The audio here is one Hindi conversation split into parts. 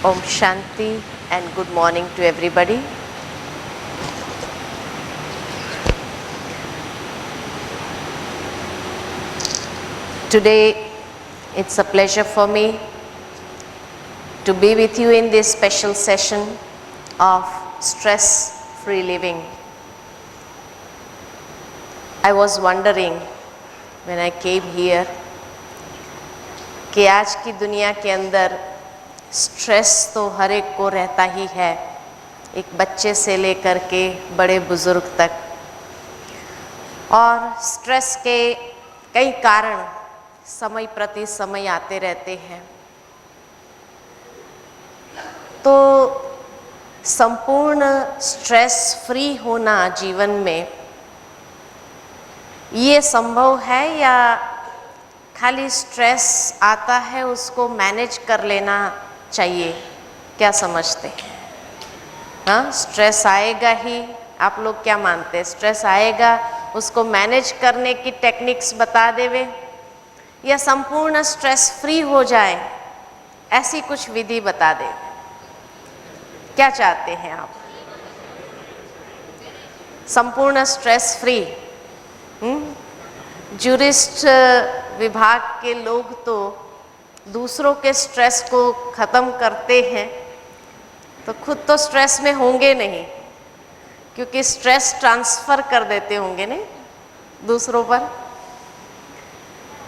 Om Shanti and good morning to everybody. Today it's a pleasure for me to be with you in this special session of stress-free living. I was wondering when I came here कि आज की दुनिया के अंदर स्ट्रेस तो हर एक को रहता ही है, एक बच्चे से लेकर के बड़े बुजुर्ग तक। और स्ट्रेस के कई कारण समय प्रति समय आते रहते हैं। तो संपूर्ण स्ट्रेस फ्री होना जीवन में ये संभव है या खाली स्ट्रेस आता है उसको मैनेज कर लेना चाहिए? क्या समझते हैं? हाँ, स्ट्रेस आएगा ही, आप लोग क्या मानते हैं? स्ट्रेस आएगा, उसको मैनेज करने की टेक्निक्स बता देवे या संपूर्ण स्ट्रेस फ्री हो जाए ऐसी कुछ विधि बता दे? क्या चाहते हैं आप? संपूर्ण स्ट्रेस फ्री? जूरिस्ट विभाग के लोग तो दूसरों के स्ट्रेस को ख़त्म करते हैं, तो खुद तो स्ट्रेस में होंगे नहीं, क्योंकि स्ट्रेस ट्रांसफ़र कर देते होंगे नहीं दूसरों पर।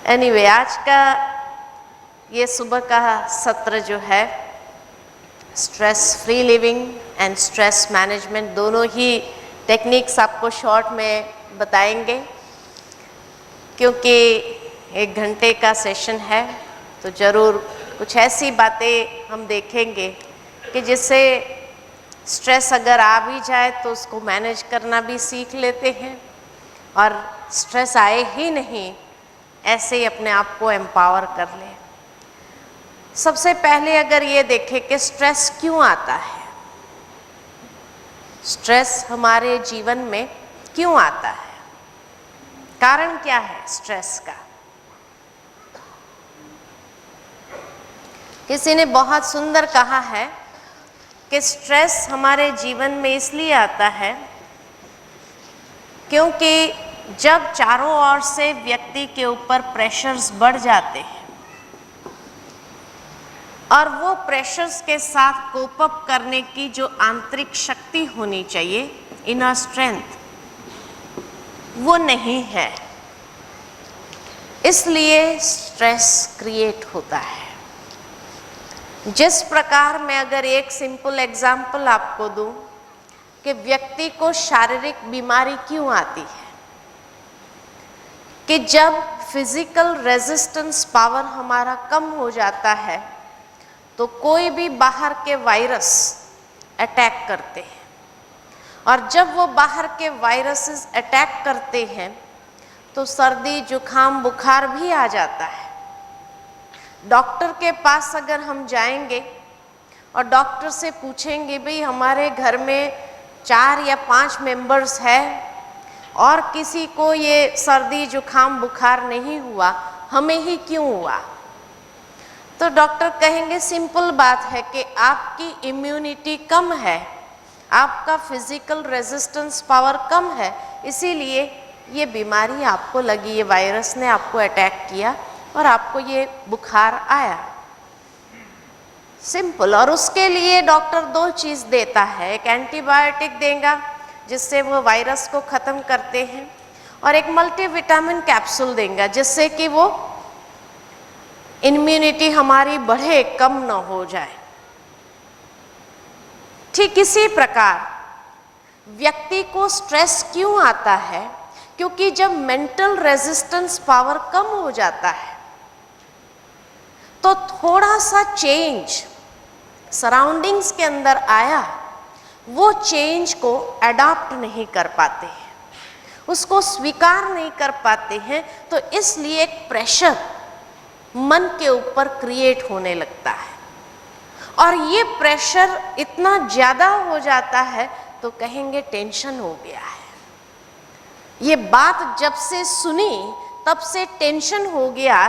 एनीवे, आज का ये सुबह का सत्र जो है stress free living and stress management, दोनों ही टेक्निक्स आपको शॉर्ट में बताएंगे। क्योंकि 1 घंटे का सेशन है तो ज़रूर कुछ ऐसी बातें हम देखेंगे कि जिससे स्ट्रेस अगर आ भी जाए तो उसको मैनेज करना भी सीख लेते हैं, और स्ट्रेस आए ही नहीं ऐसे ही अपने आप को एम्पावर कर ले। सबसे पहले अगर ये देखें कि स्ट्रेस क्यों आता है, स्ट्रेस हमारे जीवन में क्यों आता है, कारण क्या है स्ट्रेस का? किसी ने बहुत सुंदर कहा है कि स्ट्रेस हमारे जीवन में इसलिए आता है क्योंकि जब चारों ओर से व्यक्ति के ऊपर प्रेशर्स बढ़ जाते हैं और वो प्रेशर्स के साथ कोप अप करने की जो आंतरिक शक्ति होनी चाहिए, इनर स्ट्रेंथ, वो नहीं है, इसलिए स्ट्रेस क्रिएट होता है। जिस प्रकार मैं अगर एक सिंपल एग्जाम्पल आपको दूं कि व्यक्ति को शारीरिक बीमारी क्यों आती है, कि जब फिजिकल रेजिस्टेंस पावर हमारा कम हो जाता है तो कोई भी बाहर के वायरस अटैक करते हैं, और जब वो बाहर के वायरसेस अटैक करते हैं तो सर्दी जुखाम बुखार भी आ जाता है। डॉक्टर के पास अगर हम जाएंगे और डॉक्टर से पूछेंगे भाई हमारे घर में 4 या 5 मेंबर्स है और किसी को ये सर्दी जुखाम बुखार नहीं हुआ, हमें ही क्यों हुआ? तो डॉक्टर कहेंगे सिंपल बात है कि आपकी इम्यूनिटी कम है, आपका फिजिकल रेजिस्टेंस पावर कम है, इसीलिए ये बीमारी आपको लगी, ये वायरस ने आपको अटैक किया और आपको ये बुखार आया। सिंपल। और उसके लिए डॉक्टर 2 चीज़ देता है, एक एंटीबायोटिक देगा जिससे वो वायरस को ख़त्म करते हैं, और एक मल्टीविटामिन कैप्सूल देगा जिससे कि वो इम्यूनिटी हमारी बढ़े, कम न हो जाए। ठीक इसी प्रकार व्यक्ति को स्ट्रेस क्यों आता है? क्योंकि जब मेंटल रेजिस्टेंस पावर कम हो जाता है तो थोड़ा सा चेंज सराउंडिंग्स के अंदर आया, वो चेंज को अडॉप्ट नहीं कर पाते हैं, उसको स्वीकार नहीं कर पाते हैं, तो इसलिए एक प्रेशर मन के ऊपर क्रिएट होने लगता है, और ये प्रेशर इतना ज़्यादा हो जाता है तो कहेंगे टेंशन हो गया है। ये बात जब से सुनी तब से टेंशन हो गया,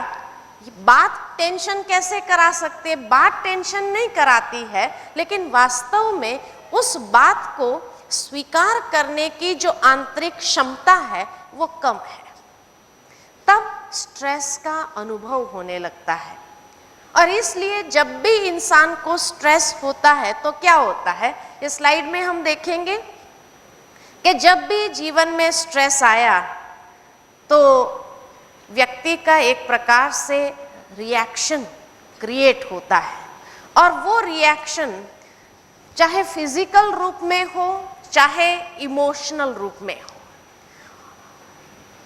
बात टेंशन कैसे करा सकते हैं? बात टेंशन नहीं कराती है, लेकिन वास्तव में उस बात को स्वीकार करने की जो आंतरिक क्षमता है वो कम है, तब स्ट्रेस का अनुभव होने लगता है। और इसलिए जब भी इंसान को स्ट्रेस होता है तो क्या होता है, इस स्लाइड में हम देखेंगे कि जब भी जीवन में स्ट्रेस आया तो व्यक्ति का एक प्रकार से रिएक्शन क्रिएट होता है, और वो रिएक्शन चाहे फिजिकल रूप में हो चाहे इमोशनल रूप में हो,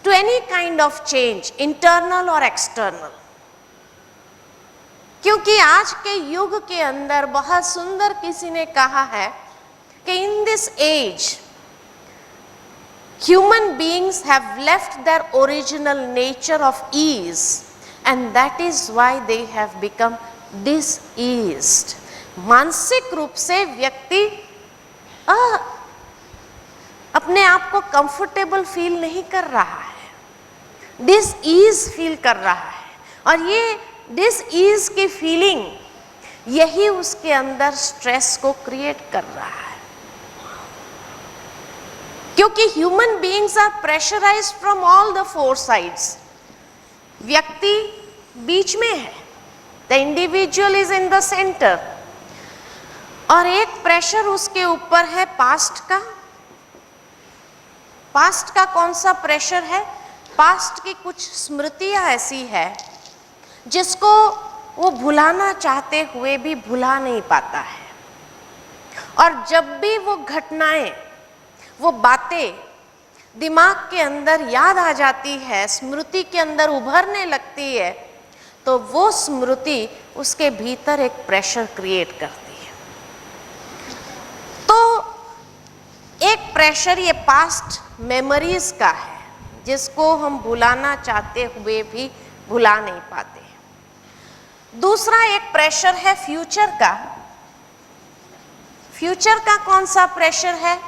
to any kind of change, internal और एक्सटर्नल। क्योंकि आज के युग के अंदर बहुत सुंदर किसी ने कहा है कि in this age human beings have left their original nature of ease, and that is why they have become diseased. मानसिक रूप से व्यक्ति अपने आप को कंफर्टेबल फील नहीं कर रहा है, डिसईज फील कर रहा है, और ये डिसईज की फीलिंग यही उसके अंदर स्ट्रेस को क्रिएट कर रहा है। क्योंकि human beings are pressurised from all the four sides. व्यक्ति बीच में है, the individual is in the centre, और एक प्रेशर उसके ऊपर है पास्ट का। पास्ट का कौन सा प्रेशर है? पास्ट की कुछ स्मृतियां ऐसी है जिसको वो भुलाना चाहते हुए भी भुला नहीं पाता है, और जब भी वो घटनाएं, वो बातें दिमाग के अंदर याद आ जाती है, स्मृति के अंदर उभरने लगती है, तो वो स्मृति उसके भीतर एक प्रेशर क्रिएट करती है। तो एक प्रेशर ये पास्ट मेमोरीज का है जिसको हम भुलाना चाहते हुए भी भुला नहीं पाते। दूसरा एक प्रेशर है फ्यूचर का। फ्यूचर का कौन सा प्रेशर है?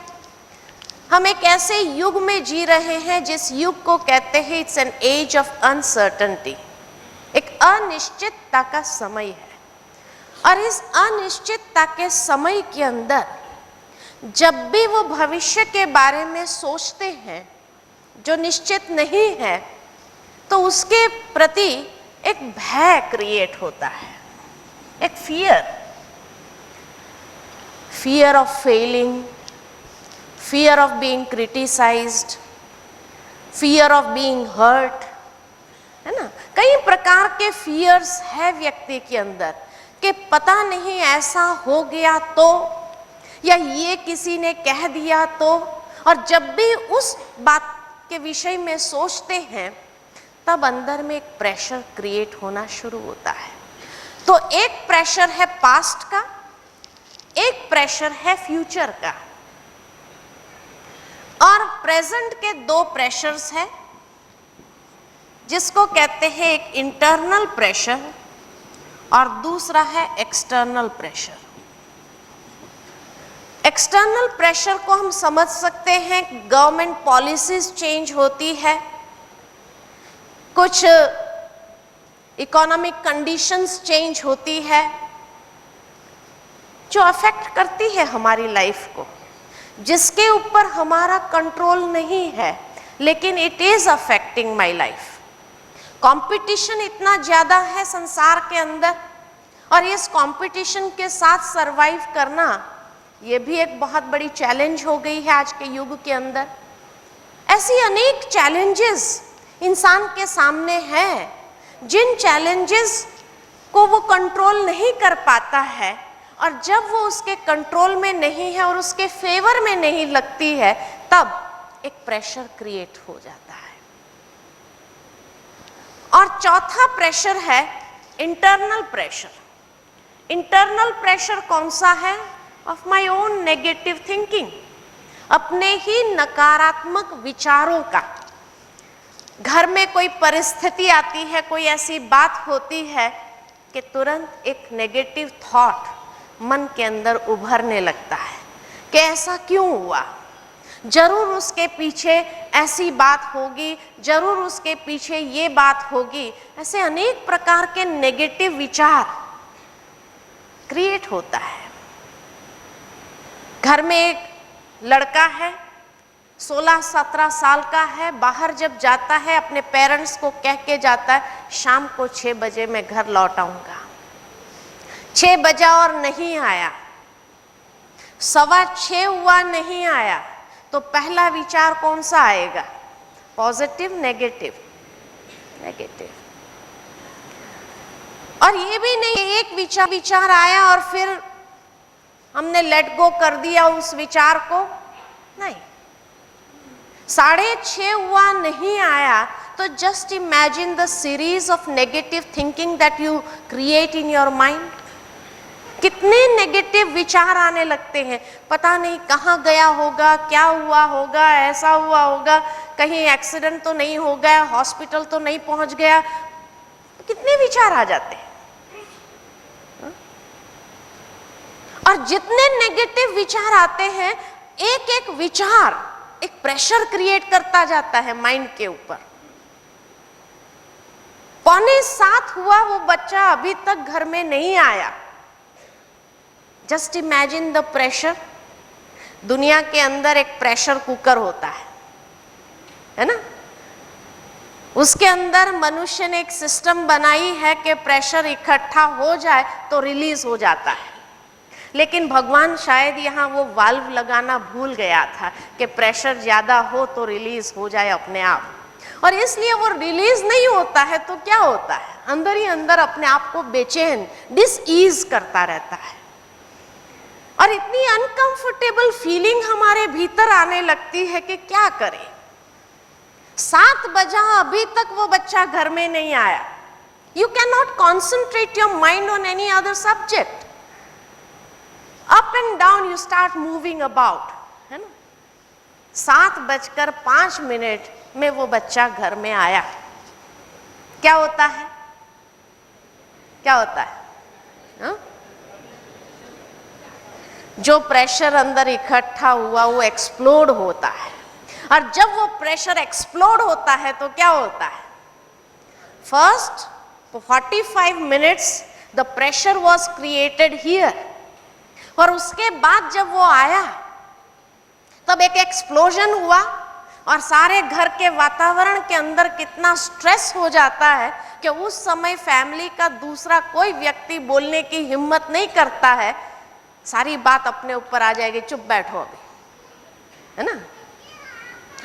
हम एक ऐसे युग में जी रहे हैं जिस युग को कहते हैं it's an age of uncertainty, एक अनिश्चितता का समय है। और इस अनिश्चितता के समय के अंदर जब भी वो भविष्य के बारे में सोचते हैं जो निश्चित नहीं है, तो उसके प्रति एक भय क्रिएट होता है, एक fear of Fehling, fear of being criticized, fear of being hurt, है ना। कई प्रकार के फियर्स है व्यक्ति के अंदर कि पता नहीं ऐसा हो गया तो, या ये किसी ने कह दिया तो, और जब भी उस बात के विषय में सोचते हैं तब अंदर में एक प्रेशर क्रिएट होना शुरू होता है। तो एक प्रेशर है पास्ट का, एक प्रेशर है फ्यूचर का, और प्रेजेंट के दो प्रेशर्स हैं जिसको कहते हैं एक इंटरनल प्रेशर और दूसरा है एक्सटर्नल प्रेशर। एक्सटर्नल प्रेशर को हम समझ सकते हैं, गवर्नमेंट पॉलिसीज चेंज होती है, कुछ इकोनॉमिक कंडीशंस चेंज होती है जो अफेक्ट करती है हमारी लाइफ को, जिसके ऊपर हमारा कंट्रोल नहीं है, लेकिन it is affecting my life. Competition इतना ज्यादा है संसार के अंदर, और इस कंपटीशन के साथ सरवाइव करना ये भी एक बहुत बड़ी चैलेंज हो गई है आज के युग के अंदर। ऐसी अनेक चैलेंजेस इंसान के सामने हैं, जिन चैलेंजेस को वो कंट्रोल नहीं कर पाता है, और जब वो उसके कंट्रोल में नहीं है और उसके फेवर में नहीं लगती है, तब एक प्रेशर क्रिएट हो जाता है। और चौथा प्रेशर है इंटरनल प्रेशर। इंटरनल प्रेशर कौन सा है? Of my own negative thinking, अपने ही नकारात्मक विचारों का। घर में कोई परिस्थिति आती है, कोई ऐसी बात होती है कि तुरंत एक नेगेटिव थॉट मन के अंदर उभरने लगता है कि ऐसा क्यों हुआ, जरूर उसके पीछे ऐसी बात होगी, जरूर उसके पीछे ये बात होगी, ऐसे अनेक प्रकार के नेगेटिव विचार क्रिएट होता है। घर में एक लड़का है, 16-17 साल का है, बाहर जब जाता है अपने पेरेंट्स को कह के जाता है शाम को 6 बजे मैं घर लौट आऊंगा। 6 बजा और नहीं आया, 6:15 हुआ नहीं आया, तो पहला विचार कौन सा आएगा? Positive, negative? नेगेटिव। और ये भी नहीं एक विचार आया और फिर हमने लेट गो कर दिया उस विचार को, नहीं। 6:30 हुआ नहीं आया तो just imagine the series of negative thinking that you create in your mind. कितने नेगेटिव विचार आने लगते हैं, पता नहीं कहाँ गया होगा, क्या हुआ होगा, ऐसा हुआ होगा, कहीं एक्सीडेंट तो नहीं हो गया, हॉस्पिटल तो नहीं पहुंच गया, कितने विचार आ जाते हैं। और जितने नेगेटिव विचार आते हैं, एक एक विचार एक प्रेशर क्रिएट करता जाता है माइंड के ऊपर। 6:45 हुआ, वो बच्चा अभी तक घर में नहीं आया। Just imagine the pressure. दुनिया के अंदर एक प्रेशर कुकर होता है ना? उसके अंदर मनुष्य ने एक सिस्टम बनाई है कि प्रेशर इकट्ठा हो जाए तो रिलीज हो जाता है। लेकिन भगवान शायद यहाँ वो वाल्व लगाना भूल गया था कि प्रेशर ज्यादा हो तो रिलीज हो जाए अपने आप, और इसलिए वो रिलीज नहीं होता है तो क्या होता है, अंदर ही अंदर अपने आप को बेचैन, डिसईज करता रहता है। और इतनी अनकंफर्टेबल फीलिंग हमारे भीतर आने लगती है कि क्या करें। 7 बजा, अभी तक वो बच्चा घर में नहीं आया। You can not concentrate your mind on any other subject. Up and down you start moving about, है ना? 7:05 में वो बच्चा घर में आया। क्या होता है? क्या होता है? हा? जो प्रेशर अंदर इकट्ठा हुआ वो एक्सप्लोड होता है, और जब वो प्रेशर एक्सप्लोड होता है तो क्या होता है? First 45 minutes the pressure was created here, और उसके बाद जब वो आया तब एक एक्सप्लोजन हुआ, और सारे घर के वातावरण के अंदर कितना स्ट्रेस हो जाता है कि उस समय फैमिली का दूसरा कोई व्यक्ति बोलने की हिम्मत नहीं करता है। सारी बात अपने ऊपर आ जाएगी, चुप बैठो अभी, है ना?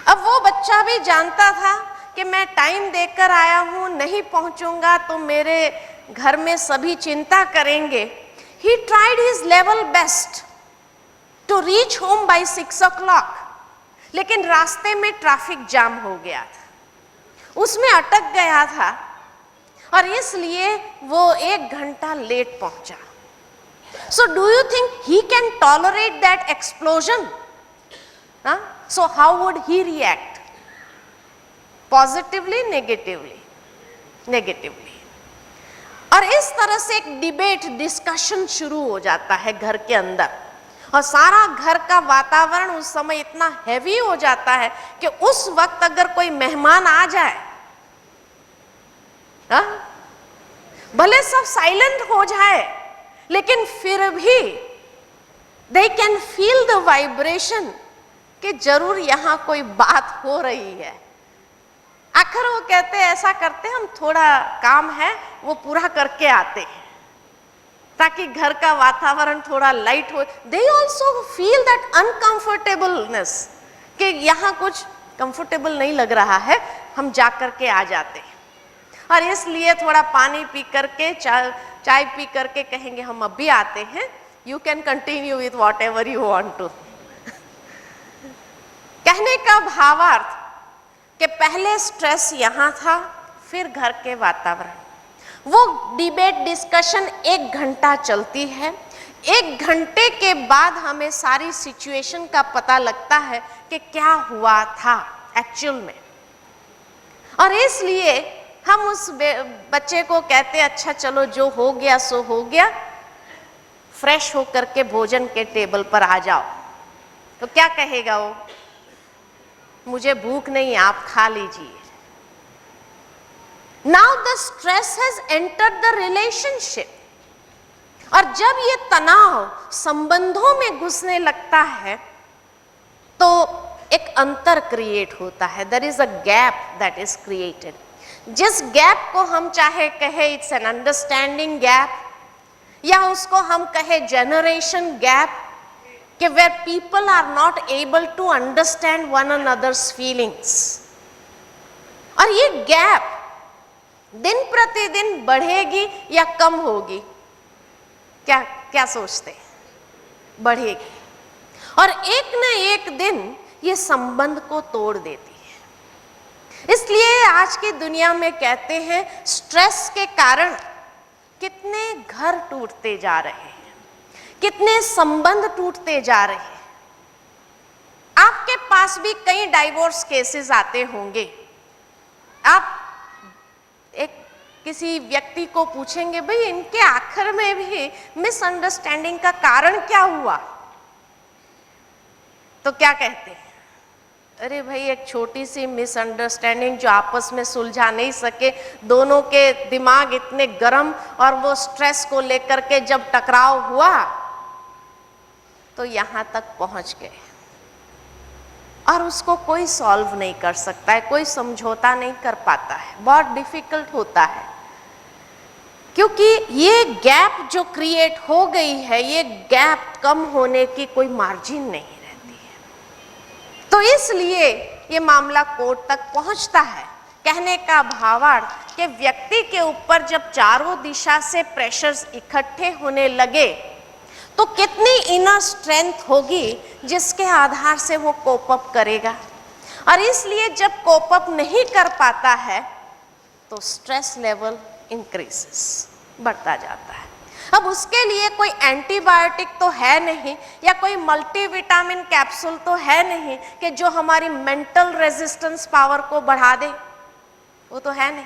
अब वो बच्चा भी जानता था कि मैं टाइम देकर आया हूं, नहीं पहुंचूंगा तो मेरे घर में सभी चिंता करेंगे। He tried his level best to reach home by 6 o'clock, लेकिन रास्ते में ट्रैफिक जाम हो गया था, उसमें अटक गया था, और इसलिए वो 1 घंटा लेट पहुंचा। So do you think he can tolerate that explosion? Huh? So how would he react? Positively, negatively? Negatively. और इस तरह से एक डिबेट, डिस्कशन शुरू हो जाता है घर के अंदर, और सारा घर का वातावरण उस समय इतना हैवी हो जाता है कि उस वक्त अगर कोई मेहमान आ जाए, भले सब साइलेंट हो जाए, लेकिन फिर भी they can feel the vibration कि जरूर यहाँ कोई बात हो रही है। आखिर वो कहते हैं ऐसा करते हम, थोड़ा काम है वो पूरा करके आते हैं ताकि घर का वातावरण थोड़ा लाइट हो। They also feel that uncomfortableness कि यहाँ कुछ कंफर्टेबल नहीं लग रहा है, हम जा करके आ जाते हैं, और इसलिए थोड़ा पानी पी करके, चाय पी करके कहेंगे हम अभी आते हैं। You can continue with whatever you want to. कहने का भावार्थ कि पहले स्ट्रेस यहाँ था, फिर घर के वातावरण। वो डिबेट, डिस्कशन 1 घंटा चलती है। 1 घंटे के बाद हमें सारी सिचुएशन का पता लगता है कि क्या हुआ था एक्चुअल में, और इसलिए हम उस बच्चे को कहते अच्छा चलो जो हो गया सो हो गया, फ्रेश होकर के भोजन के टेबल पर आ जाओ। तो क्या कहेगा वो? मुझे भूख नहीं, आप खा लीजिए। Now the stress has entered the relationship, और जब ये तनाव संबंधों में घुसने लगता है तो एक अंतर क्रिएट होता है। There is a gap that is created. जिस गैप को हम चाहे कहे इट्स एन अंडरस्टैंडिंग गैप, या उसको हम कहे जनरेशन गैप, कि where people are not able to understand one another's feelings. और ये गैप दिन प्रतिदिन बढ़ेगी या कम होगी? क्या क्या सोचते हैं? बढ़ेगी, और एक न एक दिन ये संबंध को तोड़ देती है। इसलिए आज की दुनिया में कहते हैं स्ट्रेस के कारण कितने घर टूटते जा रहे हैं, कितने संबंध टूटते जा रहे हैं। आपके पास भी कई डाइवोर्स केसेस आते होंगे। आप एक किसी व्यक्ति को पूछेंगे, भाई इनके आखिर में भी मिसअंडरस्टैंडिंग का कारण क्या हुआ? तो क्या कहते हैं? अरे भाई एक छोटी सी मिसअंडरस्टैंडिंग जो आपस में सुलझा नहीं सके, दोनों के दिमाग इतने गर्म, और वो स्ट्रेस को लेकर के जब टकराव हुआ तो यहां तक पहुंच गए, और उसको कोई सॉल्व नहीं कर सकता है, कोई समझौता नहीं कर पाता है, बहुत डिफिकल्ट होता है। क्योंकि ये गैप जो क्रिएट हो गई है, ये गैप कम होने की कोई मार्जिन नहीं रहती है। तो इसलिए ये मामला कोर्ट तक पहुंचता है। कहने का भावार्थ कि व्यक्ति के ऊपर जब चारों दिशा से प्रेशर्स इकट्ठे होने लगे तो कितनी इनर स्ट्रेंथ होगी जिसके आधार से वो कोप अप करेगा। और इसलिए जब कोप अप नहीं कर पाता है तो स्ट्रेस लेवल इंक्रीजेस, बढ़ता जाता है। अब उसके लिए कोई एंटीबायोटिक तो है नहीं, या कोई मल्टीविटामिन कैप्सूल तो है नहीं कि जो हमारी मेंटल रेजिस्टेंस पावर को बढ़ा दे, वो तो है नहीं।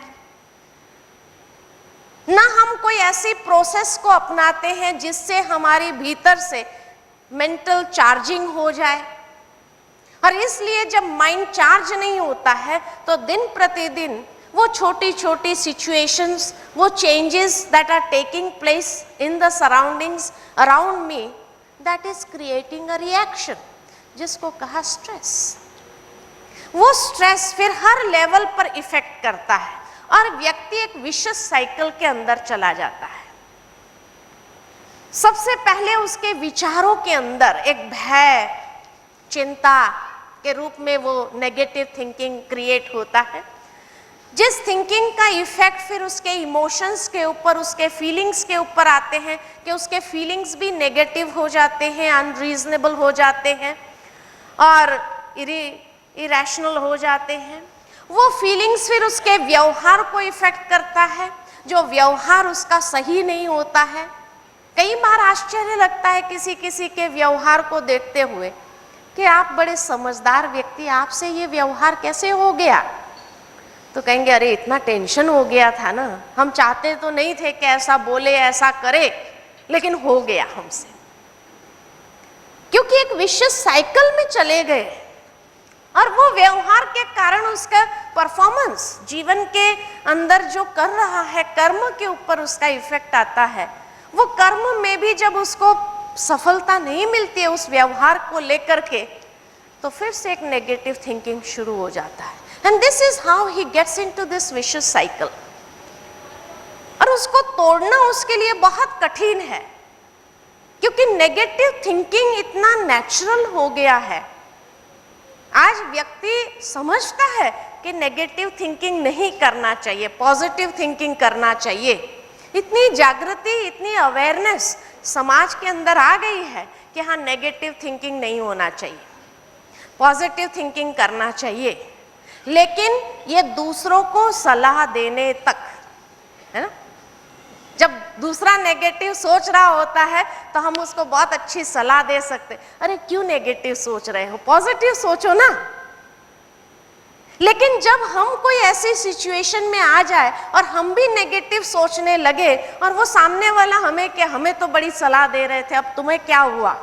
ना हम कोई ऐसी प्रोसेस को अपनाते हैं जिससे हमारी भीतर से मेंटल चार्जिंग हो जाए। और इसलिए जब माइंड चार्ज नहीं होता है तो दिन प्रतिदिन वो छोटी छोटी सिचुएशंस, वो changes that are taking place in the surroundings around me, that is creating a reaction, जिसको कहा स्ट्रेस। वो स्ट्रेस फिर हर लेवल पर इफेक्ट करता है और व्यक्ति एक विशेष साइकिल के अंदर चला जाता है। सबसे पहले उसके विचारों के अंदर एक भय, चिंता के रूप में वो नेगेटिव थिंकिंग क्रिएट होता है, जिस थिंकिंग का इफेक्ट फिर उसके इमोशंस के ऊपर, उसके फीलिंग्स के ऊपर आते हैं कि उसके फीलिंग्स भी नेगेटिव हो जाते हैं, अनरीजनेबल हो जाते हैं और इरेशनल हो जाते हैं। वो फीलिंग्स फिर उसके व्यवहार को इफेक्ट करता है, जो व्यवहार उसका सही नहीं होता है। कई बार आश्चर्य लगता है किसी किसी के व्यवहार को देखते हुए कि आप बड़े समझदार व्यक्ति, आपसे ये व्यवहार कैसे हो गया? तो कहेंगे अरे इतना टेंशन हो गया था ना, हम चाहते तो नहीं थे कि ऐसा बोले, ऐसा करे, लेकिन हो गया हमसे। क्योंकि एक विशेष साइकिल में चले गए और वो व्यवहार के कारण उसका परफॉर्मेंस जीवन के अंदर जो कर रहा है, कर्म के ऊपर उसका इफेक्ट आता है। वो कर्म में भी जब उसको सफलता नहीं मिलती है उस व्यवहार को लेकर के, तो फिर से एक नेगेटिव थिंकिंग शुरू हो जाता है। And this is how he gets into this vicious cycle. और उसको तोड़ना उसके लिए बहुत कठिन है, क्योंकि नेगेटिव थिंकिंग इतना नेचुरल हो गया है। आज व्यक्ति समझता है कि नेगेटिव थिंकिंग नहीं करना चाहिए, पॉजिटिव थिंकिंग करना चाहिए। इतनी जागृति, इतनी अवेयरनेस समाज के अंदर आ गई है कि हाँ, नेगेटिव थिंकिंग नहीं होना चाहिए, पॉजिटिव थिंकिंग करना चाहिए। लेकिन ये दूसरों को सलाह देने तक है ना। जब दूसरा नेगेटिव सोच रहा होता है तो हम उसको बहुत अच्छी सलाह दे सकते, अरे क्यों नेगेटिव सोच रहे हो, पॉजिटिव सोचो ना। लेकिन जब हम कोई ऐसी सिचुएशन में आ जाए और हम भी नेगेटिव सोचने लगे और वो सामने वाला हमें तो बड़ी सलाह दे रहे थे, अब तुम्हें क्या हुआ,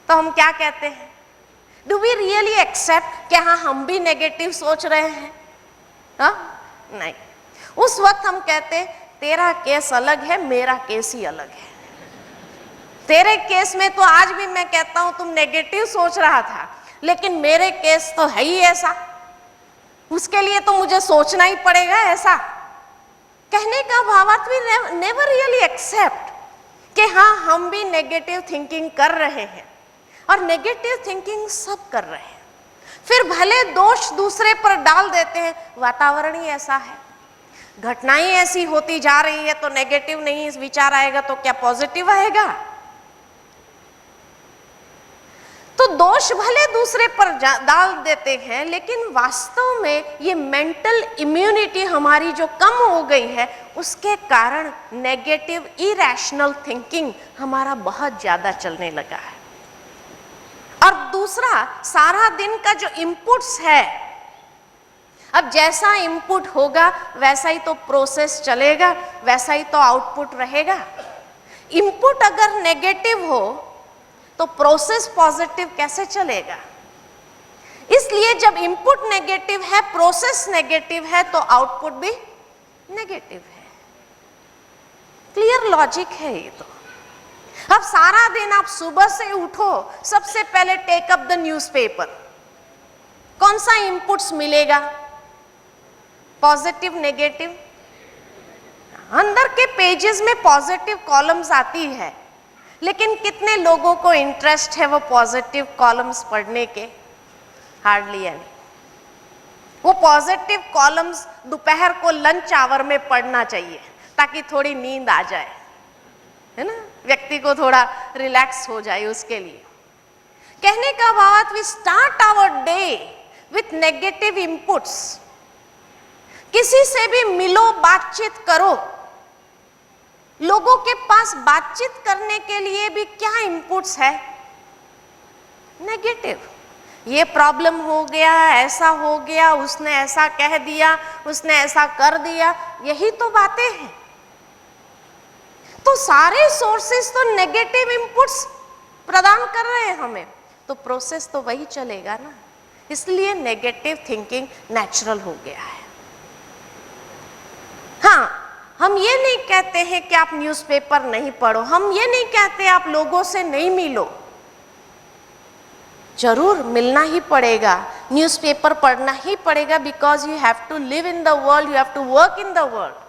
तो हम क्या कहते हैं? डू वी रियली एक्सेप्ट कि हाँ हम भी नेगेटिव सोच रहे हैं? हाँ नहीं, उस वक्त हम कहते तेरा केस अलग है, मेरा केस ही अलग है। तेरे केस में तो आज भी मैं कहता हूं तुम नेगेटिव सोच रहा था, लेकिन मेरे केस तो है ही ऐसा, उसके लिए तो मुझे सोचना ही पड़ेगा ऐसा। कहने का भावार्थ भी नेवर रियली एक्सेप्ट कि हाँ हम भी नेगेटिव थिंकिंग कर रहे हैं, और नेगेटिव थिंकिंग सब कर रहे हैं। फिर भले दोष दूसरे पर डाल देते हैं, वातावरण ही ऐसा है, घटनाएं ऐसी होती जा रही है, तो नेगेटिव नहीं विचार आएगा तो क्या पॉजिटिव आएगा? तो दोष भले दूसरे पर डाल देते हैं, लेकिन वास्तव में ये मेंटल इम्यूनिटी हमारी जो कम हो गई है, उसके कारण नेगेटिव इरैशनल थिंकिंग हमारा बहुत ज्यादा चलने लगा है। और दूसरा, सारा दिन का जो इनपुट्स है, अब जैसा इनपुट होगा वैसा ही तो प्रोसेस चलेगा, वैसा ही तो आउटपुट रहेगा। इनपुट अगर नेगेटिव हो तो प्रोसेस पॉजिटिव कैसे चलेगा? इसलिए जब इनपुट नेगेटिव है, प्रोसेस नेगेटिव है, तो आउटपुट भी नेगेटिव है। क्लियर लॉजिक है ये तो। अब सारा दिन आप सुबह से उठो, सबसे पहले टेक अप द न्यूज़पेपर, कौन सा इनपुट्स मिलेगा? Positive, negative? अंदर के पेजेस में पॉजिटिव कॉलम्स आती है, लेकिन कितने लोगों को इंटरेस्ट है वो पॉजिटिव कॉलम्स पढ़ने के? Hardly any. वो पॉजिटिव कॉलम्स दोपहर को लंच आवर में पढ़ना चाहिए ताकि थोड़ी नींद आ जाए, है ना, व्यक्ति को थोड़ा रिलैक्स हो जाए उसके लिए। कहने का भाव, we start our day with negative inputs. किसी से भी मिलो, बातचीत करो, लोगों के पास बातचीत करने के लिए भी क्या इनपुट्स है? नेगेटिव। ये प्रॉब्लम हो गया, ऐसा हो गया, उसने ऐसा कह दिया, उसने ऐसा कर दिया, यही तो बातें हैं। तो सारे सोर्सेस तो नेगेटिव इनपुट्स प्रदान कर रहे हैं हमें, तो प्रोसेस तो वही चलेगा ना। इसलिए नेगेटिव थिंकिंग नेचुरल हो गया है। हाँ, हम ये नहीं कहते हैं कि आप न्यूज़पेपर नहीं पढ़ो, हम ये नहीं कहते आप लोगों से नहीं मिलो, जरूर मिलना ही पड़ेगा, न्यूज़पेपर पढ़ना ही पड़ेगा, because you have to live in the world, you have to work in the world.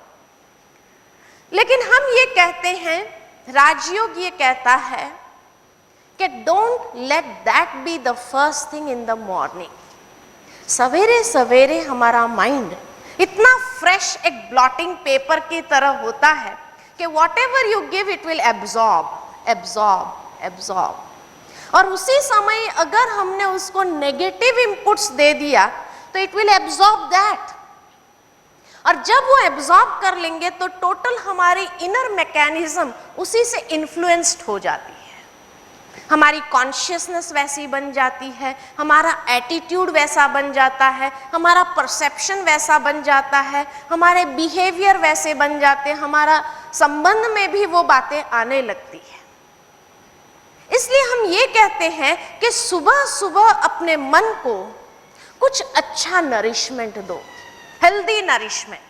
लेकिन हम ये कहते हैं, राजयोग ये कहता है कि don't let that be the first thing in the morning. सवेरे सवेरे हमारा माइंड इतना फ्रेश एक ब्लॉटिंग पेपर की तरह होता है कि what ever you give it will absorb absorb absorb. और उसी समय अगर हमने उसको नेगेटिव इनपुट्स दे दिया तो इट विल एब्जॉर्ब दैट, और जब वो एब्जॉर्ब कर लेंगे तो टोटल हमारी इनर मैकेनिज्म उसी से इन्फ्लुएंस्ड हो जाती है। हमारी कॉन्शियसनेस वैसी बन जाती है, हमारा एटीट्यूड वैसा बन जाता है, हमारा परसेप्शन वैसा बन जाता है, हमारे बिहेवियर वैसे बन जाते हैं, हमारा संबंध में भी वो बातें आने लगती है। इसलिए हम ये कहते हैं कि सुबह सुबह अपने मन को कुछ अच्छा नरिशमेंट दो, हेल्दी नरिशमेंट,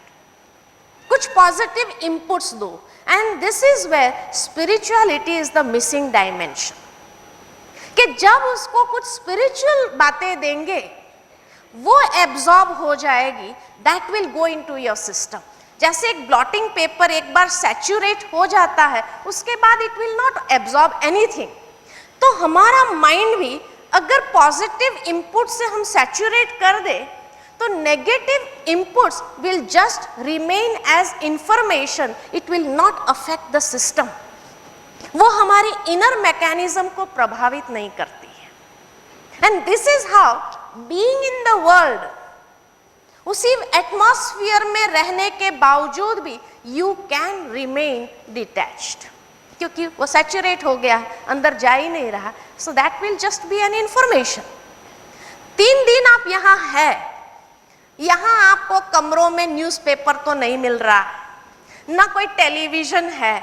कुछ पॉजिटिव इनपुट्स दो, and this is where spirituality is the missing dimension. कि जब उसको कुछ स्पिरिचुअल बातें देंगे वो एब्जॉर्ब हो जाएगी, that will go into your system. जैसे एक ब्लॉटिंग पेपर एक बार सैचुरेट हो जाता है, उसके बाद it will not absorb anything. तो हमारा माइंड भी अगर पॉजिटिव इनपुट से हम सैचुरेट कर दे तो negative inputs will just remain as information, it will not affect the system. वो हमारी इनर मैकेनिज्म को प्रभावित नहीं करती है। And this is how being in the world, उसी एटमॉस्फेयर में रहने के बावजूद भी यू कैन रिमेन डिटैच्ड, क्योंकि वो सैचुरेट हो गया, अंदर जा ही नहीं रहा। So that will just be an information. 3 दिन आप यहाँ है, यहाँ आपको कमरों में न्यूज़पेपर तो नहीं मिल रहा, ना कोई टेलीविजन है,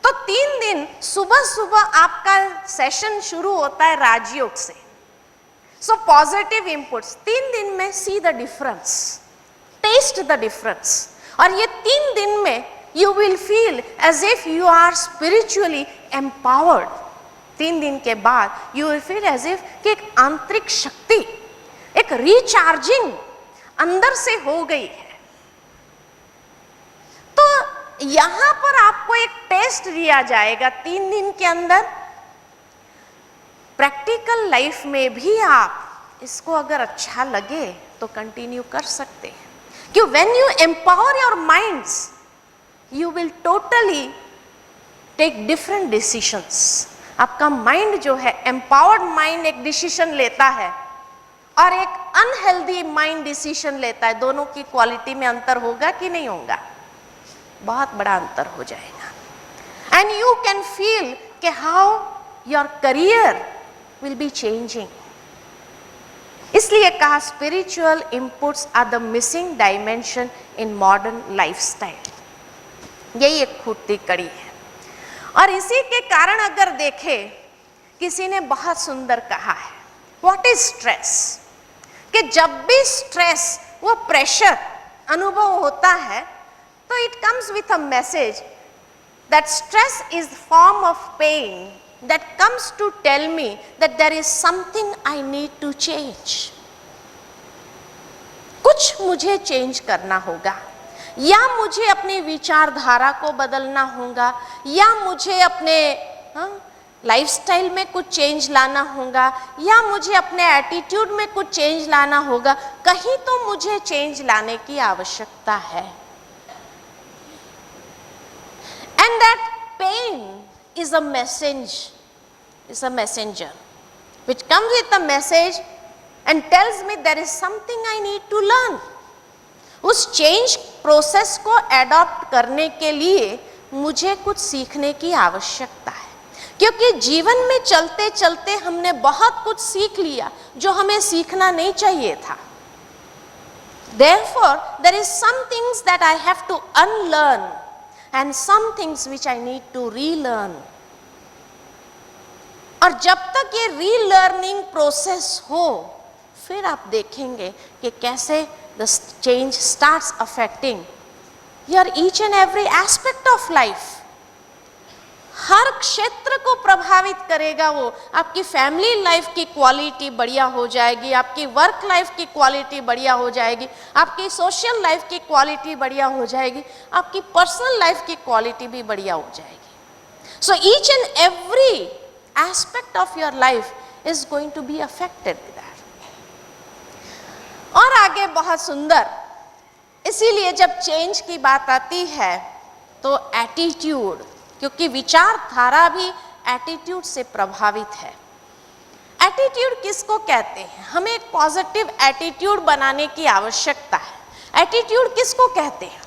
तो 3 दिन सुबह सुबह आपका सेशन शुरू होता है राजयोग से। सो पॉजिटिव इनपुट्स 3 दिन में see the difference, test the difference, और ये 3 दिन में you will feel as if you are spiritually empowered. 3 दिन के बाद you will feel as if कि एक आंतरिक शक्ति, एक रिचार्जिंग अंदर से हो गई है। तो यहां पर आपको एक टेस्ट दिया जाएगा 3 दिन के अंदर। प्रैक्टिकल लाइफ में भी आप इसको अगर अच्छा लगे तो कंटिन्यू कर सकते हैं, क्यों when you empower your minds you will totally take different decisions. आपका माइंड जो है, एम्पावर्ड माइंड एक डिसीजन लेता है और एक अनहेल्दी माइंड डिसीजन लेता है। दोनों की क्वालिटी में अंतर होगा कि नहीं होगा? बहुत बड़ा अंतर हो जाएगा। एंड यू कैन फील कि how your career will be changing. इसलिए कहा spiritual inputs are the missing dimension in modern lifestyle. यही एक खूटती कड़ी है। और इसी के कारण अगर देखें, किसी ने बहुत सुंदर कहा है, व्हाट इज स्ट्रेस, कि जब भी स्ट्रेस, वो प्रेशर अनुभव होता है तो it comes with a message that stress is form of pain that comes to tell me that there is something I need to change. कुछ मुझे चेंज करना होगा, या मुझे अपनी विचारधारा को बदलना होगा, या मुझे अपने लाइफस्टाइल में कुछ चेंज लाना होगा, या मुझे अपने एटीट्यूड में कुछ चेंज लाना होगा। कहीं तो मुझे चेंज लाने की आवश्यकता है। And that pain is a messenger which comes with a message and tells me there is something I need to learn. उस चेंज प्रोसेस को एडॉप्ट करने के लिए मुझे कुछ सीखने की आवश्यकता है, क्योंकि जीवन में चलते चलते हमने बहुत कुछ सीख लिया जो हमें सीखना नहीं चाहिए था। Therefore, there is some things that I have to unlearn and some things which I need to relearn. और जब तक ये रीलर्निंग प्रोसेस हो, फिर आप देखेंगे कि कैसे the change starts affecting your each and every aspect of life. हर क्षेत्र को प्रभावित करेगा वो। आपकी फैमिली लाइफ की क्वालिटी बढ़िया हो जाएगी, आपकी वर्क लाइफ की क्वालिटी बढ़िया हो जाएगी, आपकी सोशल लाइफ की क्वालिटी बढ़िया हो जाएगी, आपकी पर्सनल लाइफ की क्वालिटी भी बढ़िया हो जाएगी। So each and every aspect of your life is going to be affected with that. और आगे बहुत सुंदर, इसीलिए जब चेंज की बात आती है तो एटीट्यूड, क्योंकि विचारधारा भी एटीट्यूड से प्रभावित है। एटीट्यूड किसको कहते हैं? हमें एक पॉजिटिव एटीट्यूड बनाने की आवश्यकता है। एटीट्यूड किसको कहते हैं?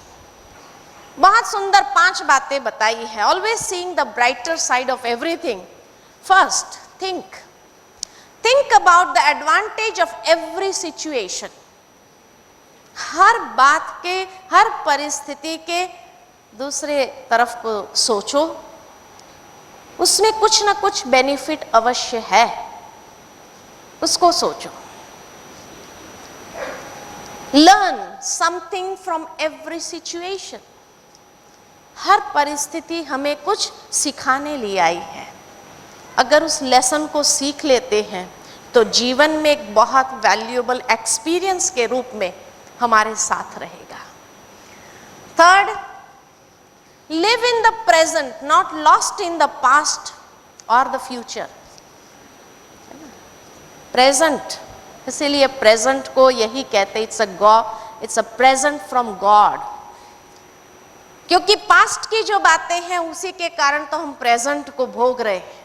बहुत सुंदर 5 बातें बताई है। Always seeing the brighter side of everything. First, think about the advantage of every situation. हर बात के, हर परिस्थिति के दूसरे तरफ को सोचो, उसमें कुछ ना कुछ बेनिफिट अवश्य है, उसको सोचो। Learn something from every situation. हर परिस्थिति हमें कुछ सिखाने लिए आई है। अगर उस लेसन को सीख लेते हैं तो जीवन में एक बहुत वैल्यूएबल एक्सपीरियंस के रूप में हमारे साथ रहेगा। Third, live in the present, not lost in the past और द फ्यूचर। प्रेजेंट, इसीलिए प्रेजेंट को यही कहते, it's a present from God. क्योंकि पास्ट की जो बातें हैं उसी के कारण तो हम प्रेजेंट को भोग रहे हैं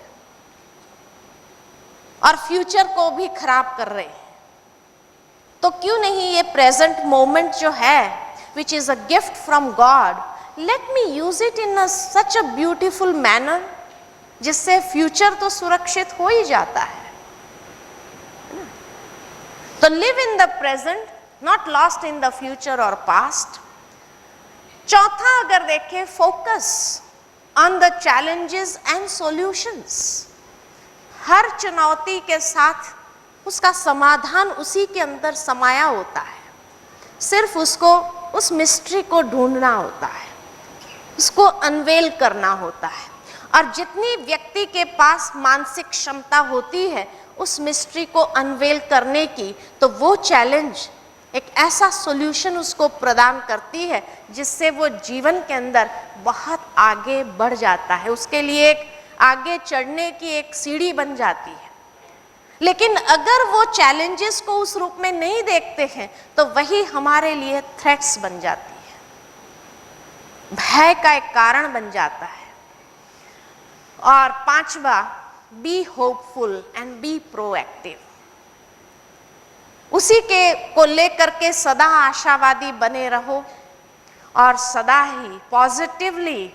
और फ्यूचर को भी खराब कर रहे हैं। तो क्यों नहीं ये प्रेजेंट मोमेंट जो है, which is a gift from God, let me use it in such a beautiful manner, जिससे फ्यूचर तो सुरक्षित हो ही जाता है। तो live in the present, not lost in the future और पास्ट। चौथा अगर देखें, focus on the challenges and solutions. हर चुनौती के साथ उसका समाधान उसी के अंदर समाया होता है। सिर्फ उसको उस मिस्ट्री को ढूंढना होता है, उसको अनवेल करना होता है। और जितनी व्यक्ति के पास मानसिक क्षमता होती है उस मिस्ट्री को अनवेल करने की, तो वो चैलेंज एक ऐसा सॉल्यूशन उसको प्रदान करती है जिससे वो जीवन के अंदर बहुत आगे बढ़ जाता है, उसके लिए एक आगे चढ़ने की एक सीढ़ी बन जाती है। लेकिन अगर वो चैलेंजेस को उस रूप में नहीं देखते हैं तो वही हमारे लिए थ्रेट्स बन जाती है, भय का एक कारण बन जाता है। और पांचवा, be hopeful and be proactive. उसी के को लेकर के सदा आशावादी बने रहो और सदा ही पॉजिटिवली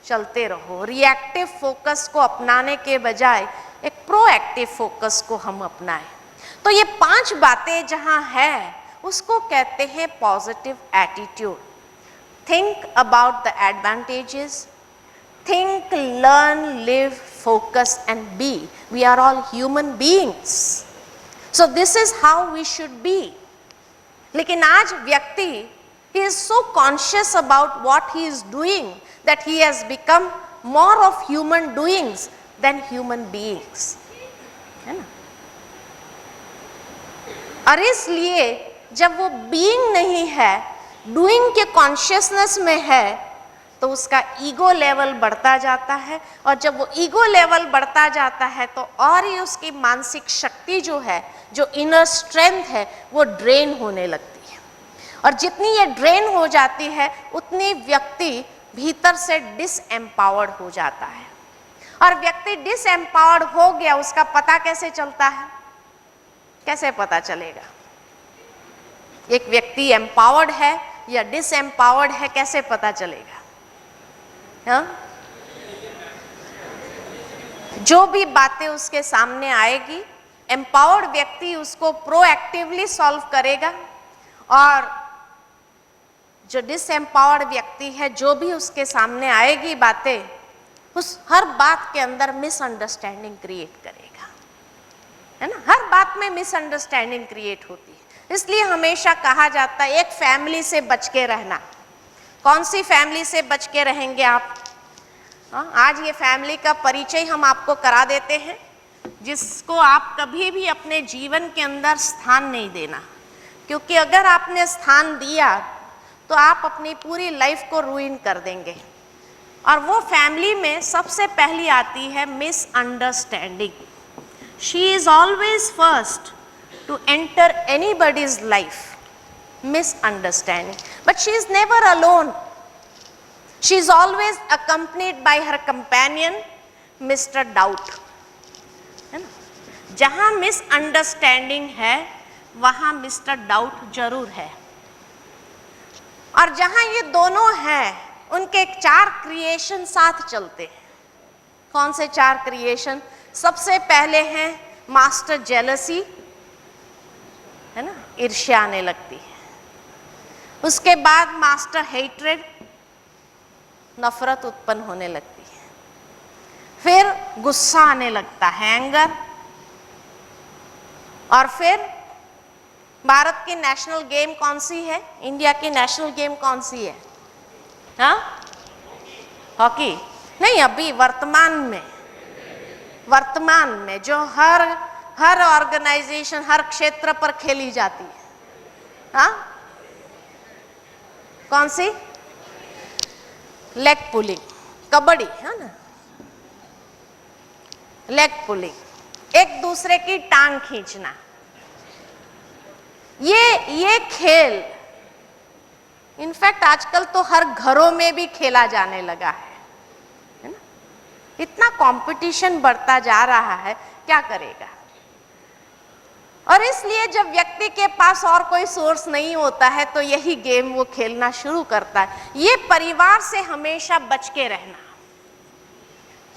चलते रहो। रिएक्टिव फोकस को अपनाने के बजाय एक प्रोएक्टिव फोकस को हम अपनाएं। तो ये 5 बातें जहां है उसको कहते हैं positive attitude. Think about the advantages, think, learn, live, focus and be. We are all human beings. So this is how we should be. लेकिन आज व्यक्ति he is so conscious about what he is doing that he has become more of human doings than human beings. है ना? और इसलिए जब वो being नहीं है, doing के consciousness में है, तो उसका ईगो लेवल बढ़ता जाता है। और जब वो ईगो लेवल बढ़ता जाता है तो और ही उसकी मानसिक शक्ति जो है, जो इनर स्ट्रेंथ है, वो ड्रेन होने लगती है। और जितनी ये ड्रेन हो जाती है उतनी व्यक्ति भीतर से डिसएम्पावर्ड हो जाता है। और व्यक्ति डिसएम्पावर्ड हो गया, उसका पता कैसे चलता है? कैसे पता चलेगा एक व्यक्ति एम्पावर्ड है या डिसएम्पावर्ड है? कैसे पता चलेगा? हाँ? जो भी बातें उसके सामने आएगी, एम्पावर्ड व्यक्ति उसको प्रोएक्टिवली सॉल्व करेगा। और जो डिसएम्पावर्ड व्यक्ति है, जो भी उसके सामने आएगी बातें, उस हर बात के अंदर मिसअंडरस्टैंडिंग क्रिएट करेगा, है ना? हर बात में मिसअंडरस्टैंडिंग क्रिएट होती है। इसलिए हमेशा कहा जाता है एक फैमिली से बच के रहना। कौन सी फैमिली से बच के रहेंगे आप? आज ये फैमिली का परिचय हम आपको करा देते हैं, जिसको आप कभी भी अपने जीवन के अंदर स्थान नहीं देना, क्योंकि अगर आपने स्थान दिया तो आप अपनी पूरी लाइफ को रूइन कर देंगे। और वो फैमिली में सबसे पहली आती है misunderstanding. She is always first to enter anybody's life, misunderstanding, but she is never alone. She is always accompanied by her companion Mr. Doubt. है ना? जहां मिसअंडरस्टैंडिंग है वहां मिस्टर डाउट जरूर है। और जहां ये दोनों हैं उनके 4 क्रिएशन साथ चलते हैं। कौन से 4 क्रिएशन? सबसे पहले हैं मास्टर जेलसी, है ना, ईर्ष्या आने लगती है। उसके बाद मास्टर हेट्रेड, नफरत उत्पन्न होने लगती है। फिर गुस्सा आने लगता है, एंगर। और फिर भारत की नेशनल गेम कौन सी है? इंडिया की नेशनल गेम कौन सी है? हाँ, हॉकी नहीं, अभी वर्तमान में जो हर ऑर्गेनाइजेशन, हर क्षेत्र पर खेली जाती है। हाँ, कौन सी? लेग पुलिंग, कबड्डी, है ना? लेग पुलिंग, एक दूसरे की टांग खींचना। ये खेल इनफैक्ट आजकल तो हर घरों में भी खेला जाने लगा है ना? इतना कंपटीशन बढ़ता जा रहा है, क्या करेगा? और इसलिए जब व्यक्ति के पास और कोई सोर्स नहीं होता है तो यही गेम वो खेलना शुरू करता है। ये परिवार से हमेशा बच के रहना।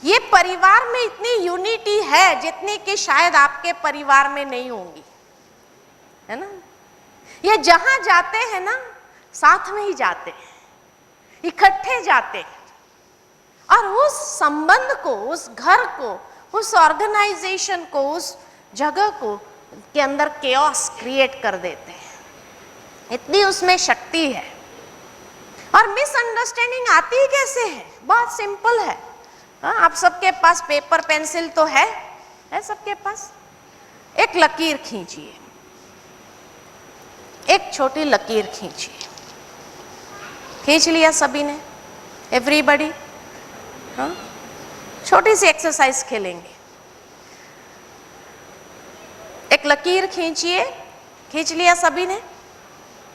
ये परिवार में इतनी यूनिटी है जितनी कि शायद आपके परिवार में नहीं होंगी, है ना? ये जहां जाते हैं ना, साथ में ही जाते हैं, इकट्ठे जाते हैं। और उस संबंध को, उस घर को, उस ऑर्गेनाइजेशन को, उस जगह को के अंदर केओस क्रिएट कर देते हैं, इतनी उसमें शक्ति है। और मिसअंडरस्टैंडिंग आती ही कैसे है? बहुत सिंपल है। हाँ, आप सबके पास पेपर पेंसिल तो है सबके पास। एक लकीर खींचिए, एक छोटी लकीर खींचिए। खींच लिया सभी ने? एवरीबॉडी? हाँ, छोटी सी एक्सरसाइज खेलेंगे। एक लकीर खींचिए, खींच लिया सभी ने?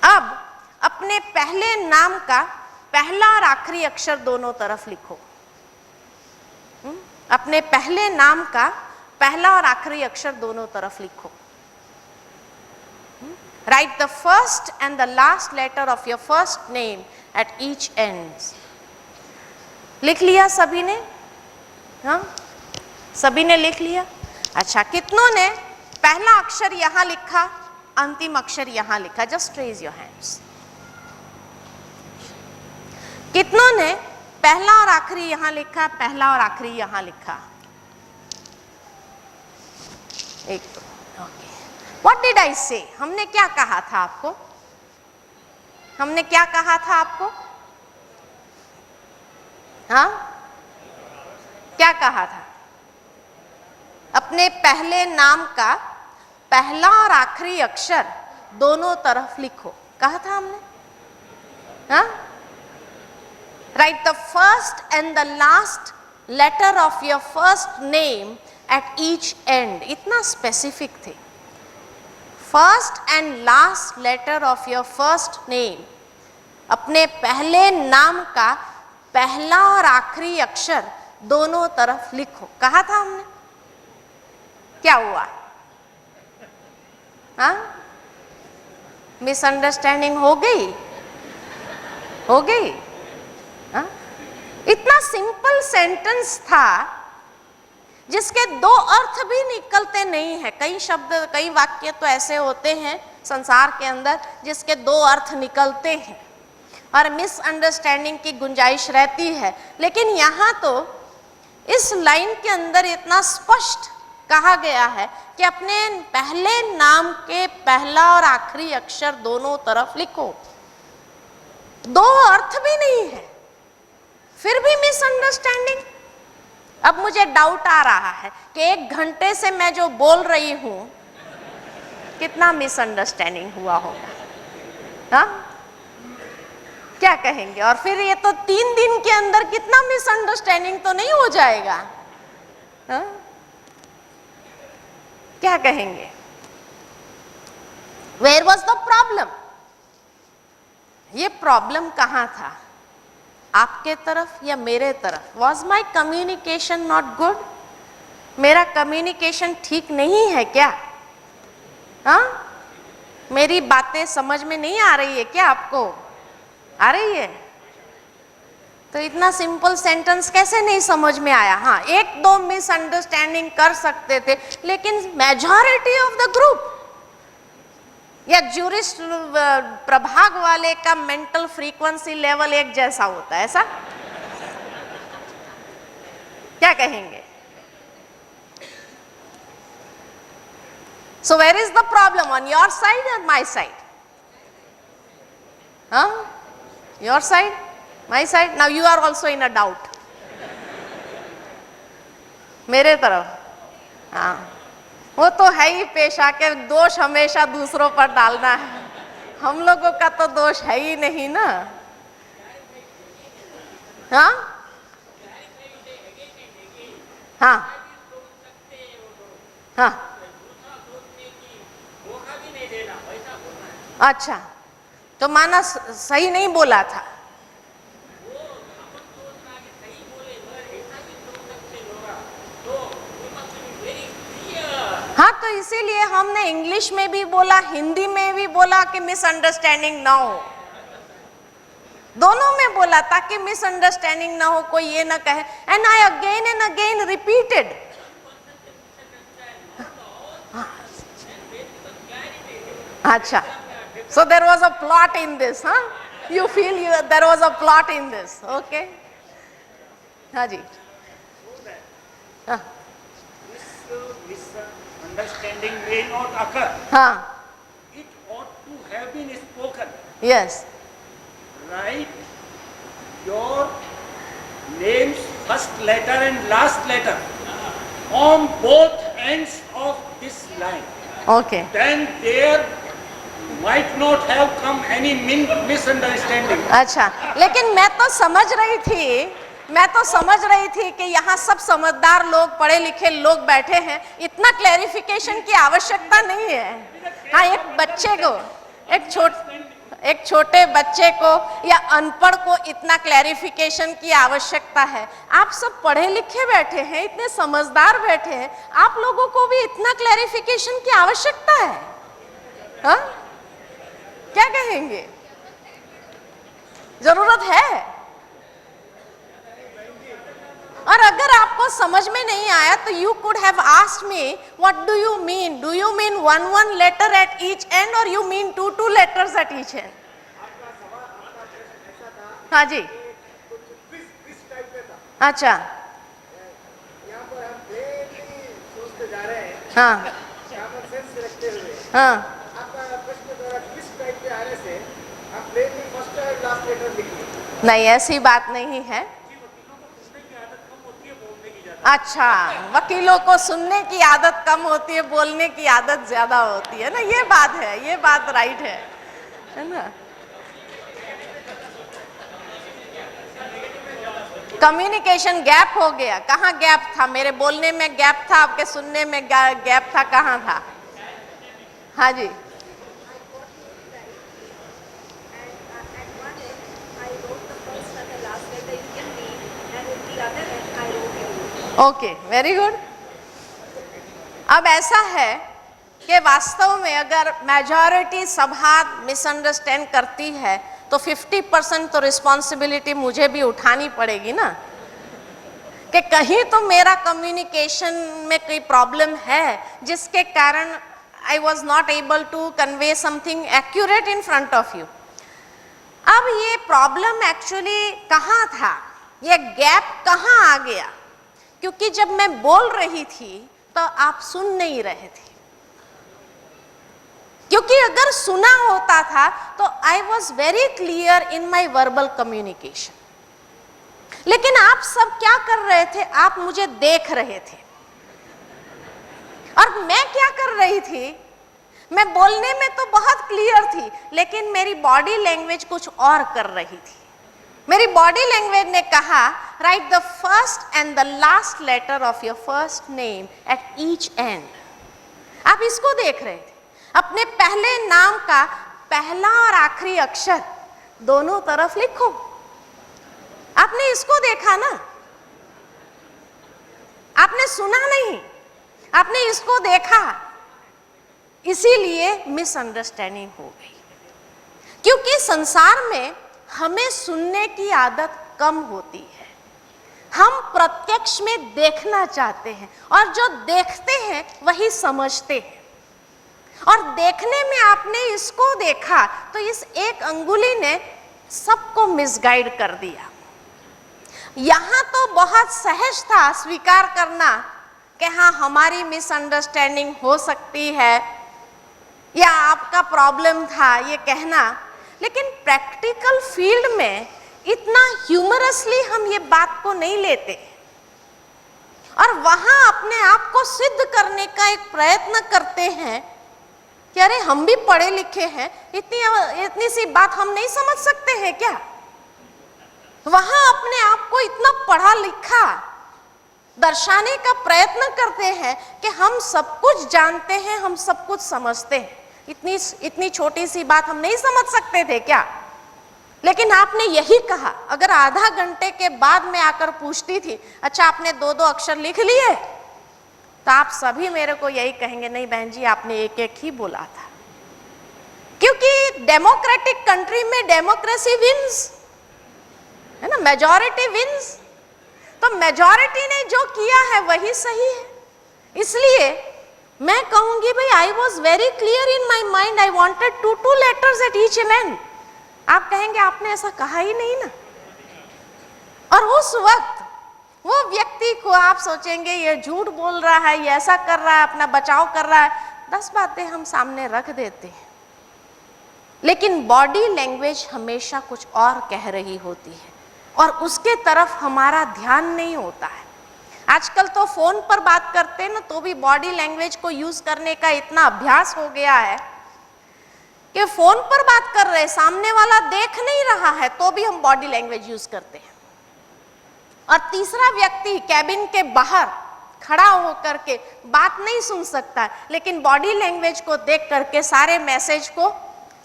अब अपने पहले नाम का पहला और आखिरी अक्षर दोनों तरफ लिखो। अपने पहले नाम का पहला और आखिरी अक्षर दोनों तरफ लिखो। Write the first and the last letter of your first name at each end. लिख लिया सभी ने? हाँ, सभी ने लिख लिया। अच्छा, कितनों ने पहला अक्षर यहां लिखा, अंतिम अक्षर यहां लिखा? Just raise your hands. कितनों ने पहला और आखिरी यहां लिखा, पहला और आखिरी यहां लिखा? एक तो okay. What did I say? हमने क्या कहा था आपको? हमने क्या कहा था आपको? हाँ, क्या कहा था? अपने पहले नाम का पहला और आखिरी अक्षर दोनों तरफ लिखो, कहा था हमने। हाँ, write the first and the last letter of your first name at each end. इतना स्पेसिफिक थे। First and last letter of your first name, अपने पहले नाम का पहला और आखिरी अक्षर दोनों तरफ लिखो, कहा था हमने। क्या हुआ? हाँ, मिसअंडरस्टैंडिंग हो गई? हो गई? हाँ, इतना सिंपल सेंटेंस था जिसके दो अर्थ भी निकलते नहीं है। कई शब्द, कई वाक्य तो ऐसे होते हैं संसार के अंदर जिसके दो अर्थ निकलते हैं और मिसअंडरस्टैंडिंग की गुंजाइश रहती है। लेकिन यहाँ तो इस लाइन के अंदर इतना स्पष्ट कहा गया है कि अपने पहले नाम के पहला और आखिरी अक्षर दोनों तरफ लिखो। दो अर्थ भी नहीं है, फिर भी मिसअंडरस्टैंडिंग। अब मुझे डाउट आ रहा है कि 1 घंटे से मैं जो बोल रही हूं कितना मिसअंडरस्टैंडिंग हुआ होगा। हाँ, क्या कहेंगे? और फिर ये तो 3 दिन के अंदर कितना मिसअंडरस्टैंडिंग तो नहीं हो जाएगा? हाँ? क्या कहेंगे? Where was the problem? ये प्रॉब्लम कहाँ था? आपके तरफ या मेरे तरफ? Was my communication not good? मेरा कम्युनिकेशन ठीक नहीं है क्या? हाँ, मेरी बातें समझ में नहीं आ रही है क्या आपको? आ रही है? तो इतना सिंपल सेंटेंस कैसे नहीं समझ में आया? हाँ, 1-2 मिसअंडरस्टैंडिंग कर सकते थे, लेकिन मेजॉरिटी ऑफ द ग्रुप या ज्यूरिस्ट प्रभाग वाले का मेंटल फ्रीक्वेंसी लेवल एक जैसा होता है, ऐसा? क्या कहेंगे? So where is the problem? On your side or my side? Huh? Your side? My side? Now you are also in a doubt. मेरे तरफ? हाँ, वो तो है ही पेशा के दोष हमेशा दूसरों पर डालना है। हम लोगों का तो दोष है ही नहीं ना। हाँ, हाँ, हाँ, अच्छा, तो माना सही नहीं बोला था। हाँ, तो इसीलिए हमने इंग्लिश में भी बोला, हिंदी में भी बोला कि मिसअंडरस्टैंडिंग ना हो। दोनों में बोला ताकि मिसअंडरस्टैंडिंग ना हो, कोई ये ना कहे। And I again and again repeated. अच्छा, so there was a plot in this, huh? You feel there was a plot in this, okay? हाँ जी, हाँ, misunderstanding may not occur. हाँ, It ought to have been spoken. yes, Write your name's first letter and last letter on both ends of this line. okay. Then there might not have come any misunderstanding. अच्छा, लेकिन मैं तो समझ रही थी कि यहाँ सब समझदार लोग, पढ़े लिखे लोग बैठे हैं, इतना क्लैरिफिकेशन की आवश्यकता नहीं है। हाँ, एक बच्चे को, एक छोटे बच्चे को या अनपढ़ को इतना क्लैरिफिकेशन की आवश्यकता है। आप सब पढ़े लिखे बैठे हैं, इतने समझदार बैठे हैं, आप लोगों को भी इतना क्लैरिफिकेशन की आवश्यकता है? हाँ, क्या कहेंगे? जरूरत है? और अगर आपको समझ में नहीं आया तो you could have asked me, what do you mean? Do you mean one letter at each end or you mean two letters at each end? हाँ जी, अच्छा, यहाँ पर हम सोचते जा रहे हैं, हाँ, यहाँ पर सेंस रखते हुए हाँ, आपका प्रश्न द्वारा किस टाइप के आने से आप प्लेनली फर्स्ट और लास्ट लेटर लिखिए। नहीं, ऐसी बात नहीं है। अच्छा, वकीलों को सुनने की आदत कम होती है, बोलने की आदत ज्यादा होती है ना, ये बात है, ये बात राइट है ना। कम्युनिकेशन गैप हो गया। कहाँ गैप था? मेरे बोलने में गैप था, आपके सुनने में गैप था, कहाँ था? हाँ जी, ओके, वेरी गुड। अब ऐसा है कि वास्तव में अगर मेजॉरिटी सभा मिसअंडरस्टैंड करती है तो 50% तो रिस्पॉन्सिबिलिटी मुझे भी उठानी पड़ेगी ना, कि कहीं तो मेरा कम्युनिकेशन में कोई प्रॉब्लम है जिसके कारण I was not able to convey something accurate in front of you. अब ये प्रॉब्लम एक्चुअली कहाँ था, ये गैप कहाँ आ गया? क्योंकि जब मैं बोल रही थी तो आप सुन नहीं रहे थे, क्योंकि अगर सुना होता था तो I was very clear in my verbal communication. लेकिन आप सब क्या कर रहे थे? आप मुझे देख रहे थे, और मैं क्या कर रही थी? मैं बोलने में तो बहुत क्लियर थी, लेकिन मेरी बॉडी लैंग्वेज कुछ और कर रही थी। मेरी बॉडी लैंग्वेज ने कहा, write the first and the last letter of your first name at each end. आप इसको देख रहे थे, अपने पहले नाम का पहला और आखिरी अक्षर दोनों तरफ लिखो। आपने इसको देखा ना, आपने सुना नहीं, आपने इसको देखा, इसीलिए मिसअंडरस्टैंडिंग हो गई। क्योंकि संसार में हमें सुनने की आदत कम होती है, हम प्रत्यक्ष में देखना चाहते हैं, और जो देखते हैं वही समझते हैं। और देखने में आपने इसको देखा तो इस एक अंगुली ने सबको मिसगाइड कर दिया। यहां तो बहुत सहज था स्वीकार करना कि हाँ, हमारी मिसअंडरस्टैंडिंग हो सकती है या आपका प्रॉब्लम था, ये कहना। लेकिन प्रैक्टिकल फील्ड में इतना ह्यूमरसली हम ये बात को नहीं लेते, और वहां अपने आप को सिद्ध करने का एक प्रयत्न करते हैं कि अरे हम भी पढ़े लिखे हैं, इतनी सी बात हम नहीं समझ सकते हैं क्या? वहां अपने आप को इतना पढ़ा लिखा दर्शाने का प्रयत्न करते हैं कि हम सब कुछ जानते हैं, हम सब कुछ समझते हैं। इतनी छोटी सी बात हम नहीं समझ सकते थे क्या? लेकिन आपने यही कहा। अगर आधा घंटे के बाद मैं आकर पूछती थी, अच्छा आपने दो अक्षर लिख लिए, तो आप सभी मेरे को यही कहेंगे, नहीं बहन जी आपने एक ही बोला था। क्योंकि डेमोक्रेटिक कंट्री में डेमोक्रेसी विंस, है ना, मेजॉरिटी विंस। तो मेजॉरिटी ने जो किया है वही सही है। इसलिए मैं कहूंगी भाई, I was very clear in my mind, I wanted two letters eight each end. आप कहेंगे आपने ऐसा कहा ही नहीं ना। और उस वक्त वो व्यक्ति को आप सोचेंगे ये झूठ बोल रहा है, ये ऐसा कर रहा है, अपना बचाव कर रहा है, 10 बातें हम सामने रख देते हैं, लेकिन बॉडी लैंग्वेज हमेशा कुछ और कह रही होती है और उसके तरफ हमारा ध्यान नहीं होता है। आजकल तो फोन पर बात करते हैं ना, तो भी बॉडी लैंग्वेज को यूज करने का इतना अभ्यास हो गया है कि फोन पर बात कर रहे, सामने वाला देख नहीं रहा है तो भी हम बॉडी लैंग्वेज यूज करते हैं। और तीसरा व्यक्ति कैबिन के बाहर खड़ा होकर के बात नहीं सुन सकता है, लेकिन बॉडी लैंग्वेज को देख करके सारे मैसेज को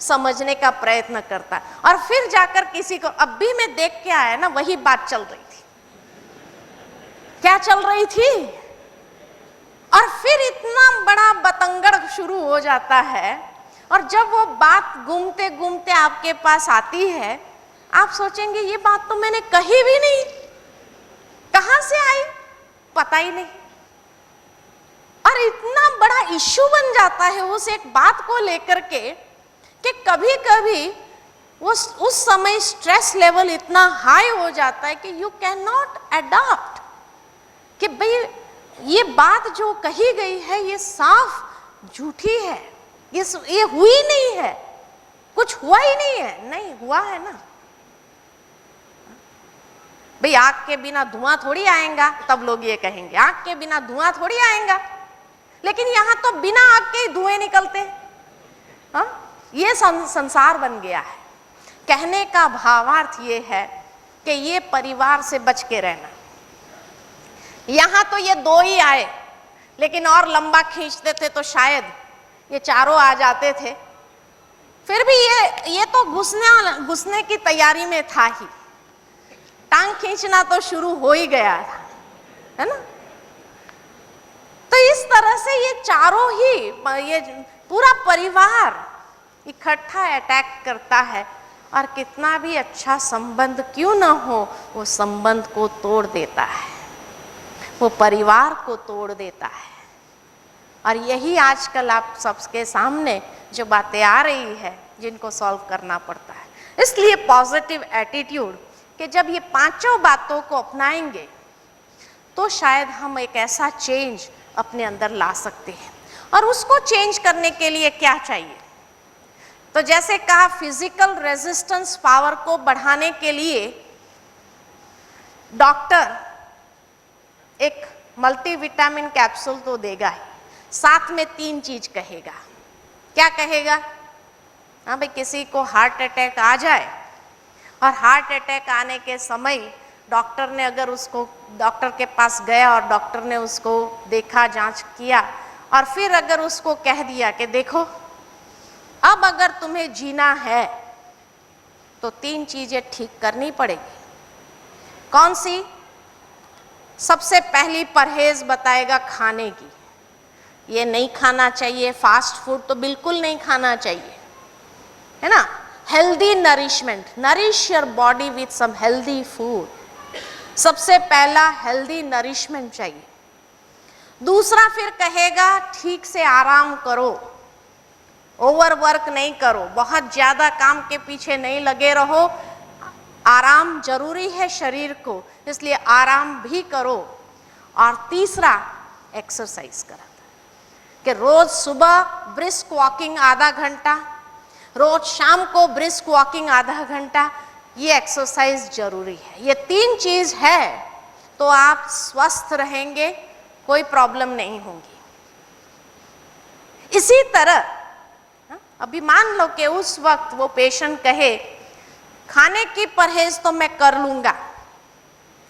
समझने का प्रयत्न करता है और फिर जाकर किसी को, अब भी मैं देख के आया ना, वही बात चल रही थी। क्या चल रही थी? और फिर इतना बड़ा बतंगड़ शुरू हो जाता है और जब वो बात घूमते घूमते आपके पास आती है, आप सोचेंगे ये बात तो मैंने कही भी नहीं, कहां से आई पता ही नहीं। और इतना बड़ा इश्यू बन जाता है उस एक बात को लेकर के कि कभी कभी उस समय स्ट्रेस लेवल इतना हाई हो जाता है कि यू कैन नॉट अडॉप्ट कि भाई ये बात जो कही गई है ये साफ झूठी है, ये हुई नहीं है, कुछ हुआ ही नहीं है। नहीं हुआ है ना भाई, आग के बिना धुआं थोड़ी आएगा, तब लोग ये कहेंगे आग के बिना धुआं थोड़ी आएगा, लेकिन यहां तो बिना आग के ही धुएं निकलते हैं। हाँ, ये संसार बन गया है। कहने का भावार्थ ये है कि ये परिवार से बच के रहना। यहां तो ये 2 ही आए, लेकिन और लंबा खींचते थे तो शायद ये 4 आ जाते थे। फिर भी ये तो घुसने की तैयारी में था ही, टांग खींचना तो शुरू हो ही गया था, है ना। तो इस तरह से ये 4 ही, ये पूरा परिवार इकट्ठा अटैक करता है और कितना भी अच्छा संबंध क्यों ना हो, वो संबंध को तोड़ देता है, वो परिवार को तोड़ देता है। और यही आजकल आप सबके सामने जो बातें आ रही है, जिनको सॉल्व करना पड़ता है। इसलिए पॉजिटिव एटीट्यूड कि जब ये 5 बातों को अपनाएंगे तो शायद हम एक ऐसा चेंज अपने अंदर ला सकते हैं। और उसको चेंज करने के लिए क्या चाहिए? तो जैसे कहा, फिजिकल रेजिस्टेंस पावर को बढ़ाने के लिए डॉक्टर एक मल्टीविटामिन कैप्सूल तो देगा ही, साथ में 3 चीज कहेगा। क्या कहेगा? हाँ भाई, किसी को हार्ट अटैक आ जाए और हार्ट अटैक आने के समय डॉक्टर ने अगर उसको, डॉक्टर के पास गया और डॉक्टर ने उसको देखा, जांच किया और फिर अगर उसको कह दिया कि देखो अब अगर तुम्हें जीना है तो 3 चीजें ठीक करनी पड़ेगी। कौन सी? सबसे पहली परहेज बताएगा खाने की। ये नहीं खाना चाहिए, फास्ट फूड तो बिल्कुल नहीं खाना चाहिए, है ना। Healthy nourishment, nourish your body with some healthy food. सबसे पहला हेल्दी नरिशमेंट चाहिए। दूसरा फिर कहेगा ठीक से आराम करो, ओवरवर्क नहीं करो, बहुत ज्यादा काम के पीछे नहीं लगे रहो, आराम जरूरी है शरीर को, इसलिए आराम भी करो। और तीसरा एक्सरसाइज करा कि रोज सुबह ब्रिस्क वॉकिंग आधा घंटा, रोज शाम को ब्रिस्क वॉकिंग आधा घंटा, ये एक्सरसाइज जरूरी है। ये 3 चीज है तो आप स्वस्थ रहेंगे, कोई प्रॉब्लम नहीं होगी। इसी तरह अभी मान लो कि उस वक्त वो पेशेंट कहे खाने की परहेज तो मैं कर लूंगा,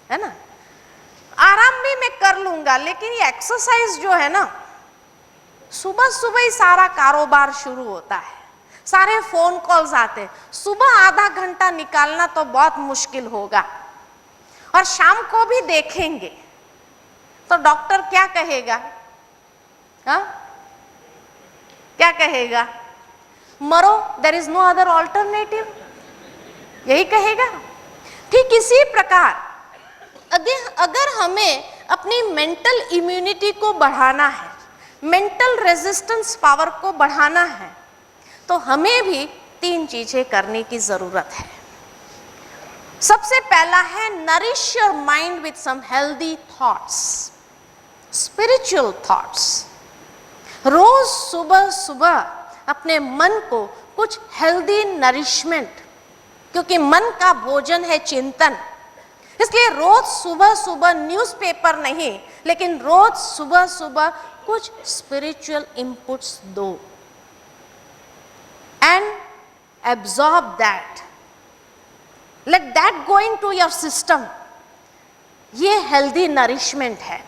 है ना, आराम भी मैं कर लूंगा, लेकिन ये एक्सरसाइज जो है ना, सुबह सुबह ही सारा कारोबार शुरू होता है, सारे फोन कॉल्स आते हैं, सुबह आधा घंटा निकालना तो बहुत मुश्किल होगा और शाम को भी देखेंगे तो डॉक्टर क्या कहेगा? हाँ, क्या कहेगा? मरो, there is no other alternative, यही कहेगा। ठीक इसी प्रकार अगर हमें अपनी मेंटल इम्यूनिटी को बढ़ाना है, मेंटल रेजिस्टेंस पावर को बढ़ाना है, तो हमें भी 3 चीजें करने की जरूरत है। सबसे पहला है nourish your mind with some healthy thoughts. Spiritual thoughts. रोज सुबह सुबह अपने मन को कुछ हेल्दी नरिशमेंट, क्योंकि मन का भोजन है चिंतन, इसलिए रोज सुबह सुबह न्यूज़पेपर नहीं, लेकिन रोज सुबह सुबह कुछ स्पिरिचुअल इनपुट्स दो and absorb that, let that go into your system. ये हेल्दी नरिशमेंट है।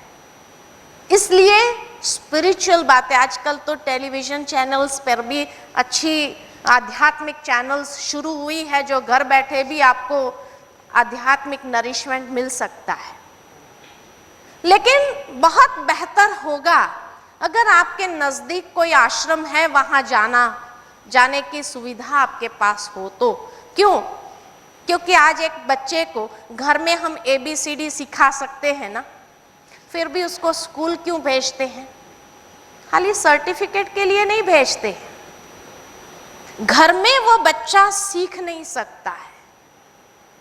इसलिए स्पिरिचुअल बातें, आजकल तो टेलीविजन चैनल्स पर भी अच्छी आध्यात्मिक चैनल्स शुरू हुई है, जो घर बैठे भी आपको आध्यात्मिक नरिशमेंट मिल सकता है। लेकिन बहुत बेहतर होगा अगर आपके नज़दीक कोई आश्रम है, वहाँ जाने की सुविधा आपके पास हो तो। क्यों? क्योंकि आज एक बच्चे को घर में हम ABCD सिखा सकते हैं ना, फिर भी उसको स्कूल क्यों भेजते हैं? खाली सर्टिफिकेट के लिए नहीं भेजते हैं। घर में वो बच्चा सीख नहीं सकता है।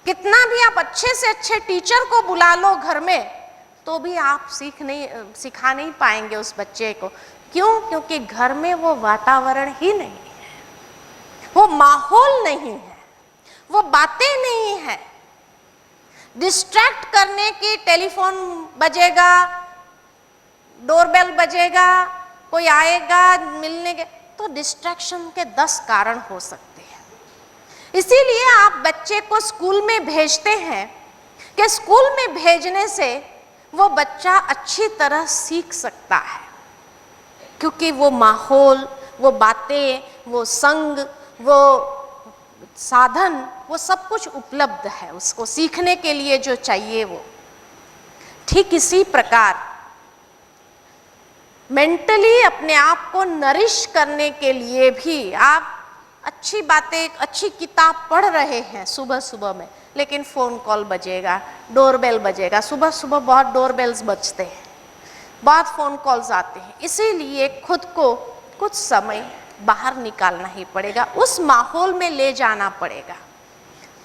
कितना भी आप अच्छे से अच्छे टीचर को बुला लो घर में, तो भी आप सिखा नहीं पाएंगे उस बच्चे को। क्यों? क्योंकि घर में वो वातावरण ही नहीं है, वो माहौल नहीं है, वो बातें नहीं है। डिस्ट्रैक्ट करने की टेलीफोन बजेगा, डोरबेल बजेगा, कोई आएगा मिलने के, तो डिस्ट्रैक्शन के 10 कारण हो सकते हैं। इसीलिए आप बच्चे को स्कूल में भेजते हैं कि स्कूल में भेजने से वो बच्चा अच्छी तरह सीख सकता है, क्योंकि वो माहौल, वो बातें, वो संग, वो साधन, वो सब कुछ उपलब्ध है उसको सीखने के लिए जो चाहिए वो। ठीक इसी प्रकार मेंटली अपने आप को नरिश करने के लिए भी आप अच्छी बातें, अच्छी किताब पढ़ रहे हैं सुबह सुबह में, लेकिन फ़ोन कॉल बजेगा, डोरबेल बजेगा। सुबह सुबह बहुत डोरबेल्स बजते हैं, बहुत फ़ोन कॉल्स आते हैं। इसीलिए खुद को कुछ समय बाहर निकालना ही पड़ेगा, उस माहौल में ले जाना पड़ेगा,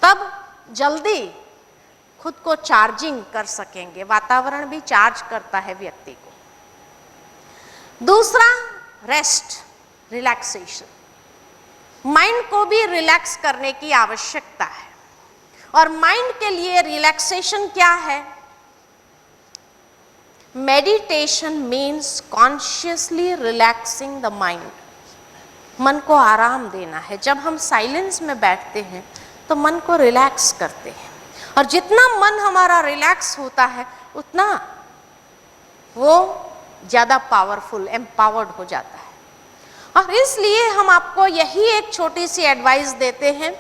तब जल्दी खुद को चार्जिंग कर सकेंगे। वातावरण भी चार्ज करता है व्यक्ति को। दूसरा, रेस्ट, रिलैक्सेशन। माइंड को भी रिलैक्स करने की आवश्यकता है, और माइंड के लिए रिलैक्सेशन क्या है? Meditation means consciously relaxing the mind. मन को आराम देना है। जब हम साइलेंस में बैठते हैं तो मन को रिलैक्स करते हैं, और जितना मन हमारा रिलैक्स होता है उतना वो ज़्यादा पावरफुल, एम्पावर्ड हो जाता है। और इसलिए हम आपको यही एक छोटी सी एडवाइस देते हैं,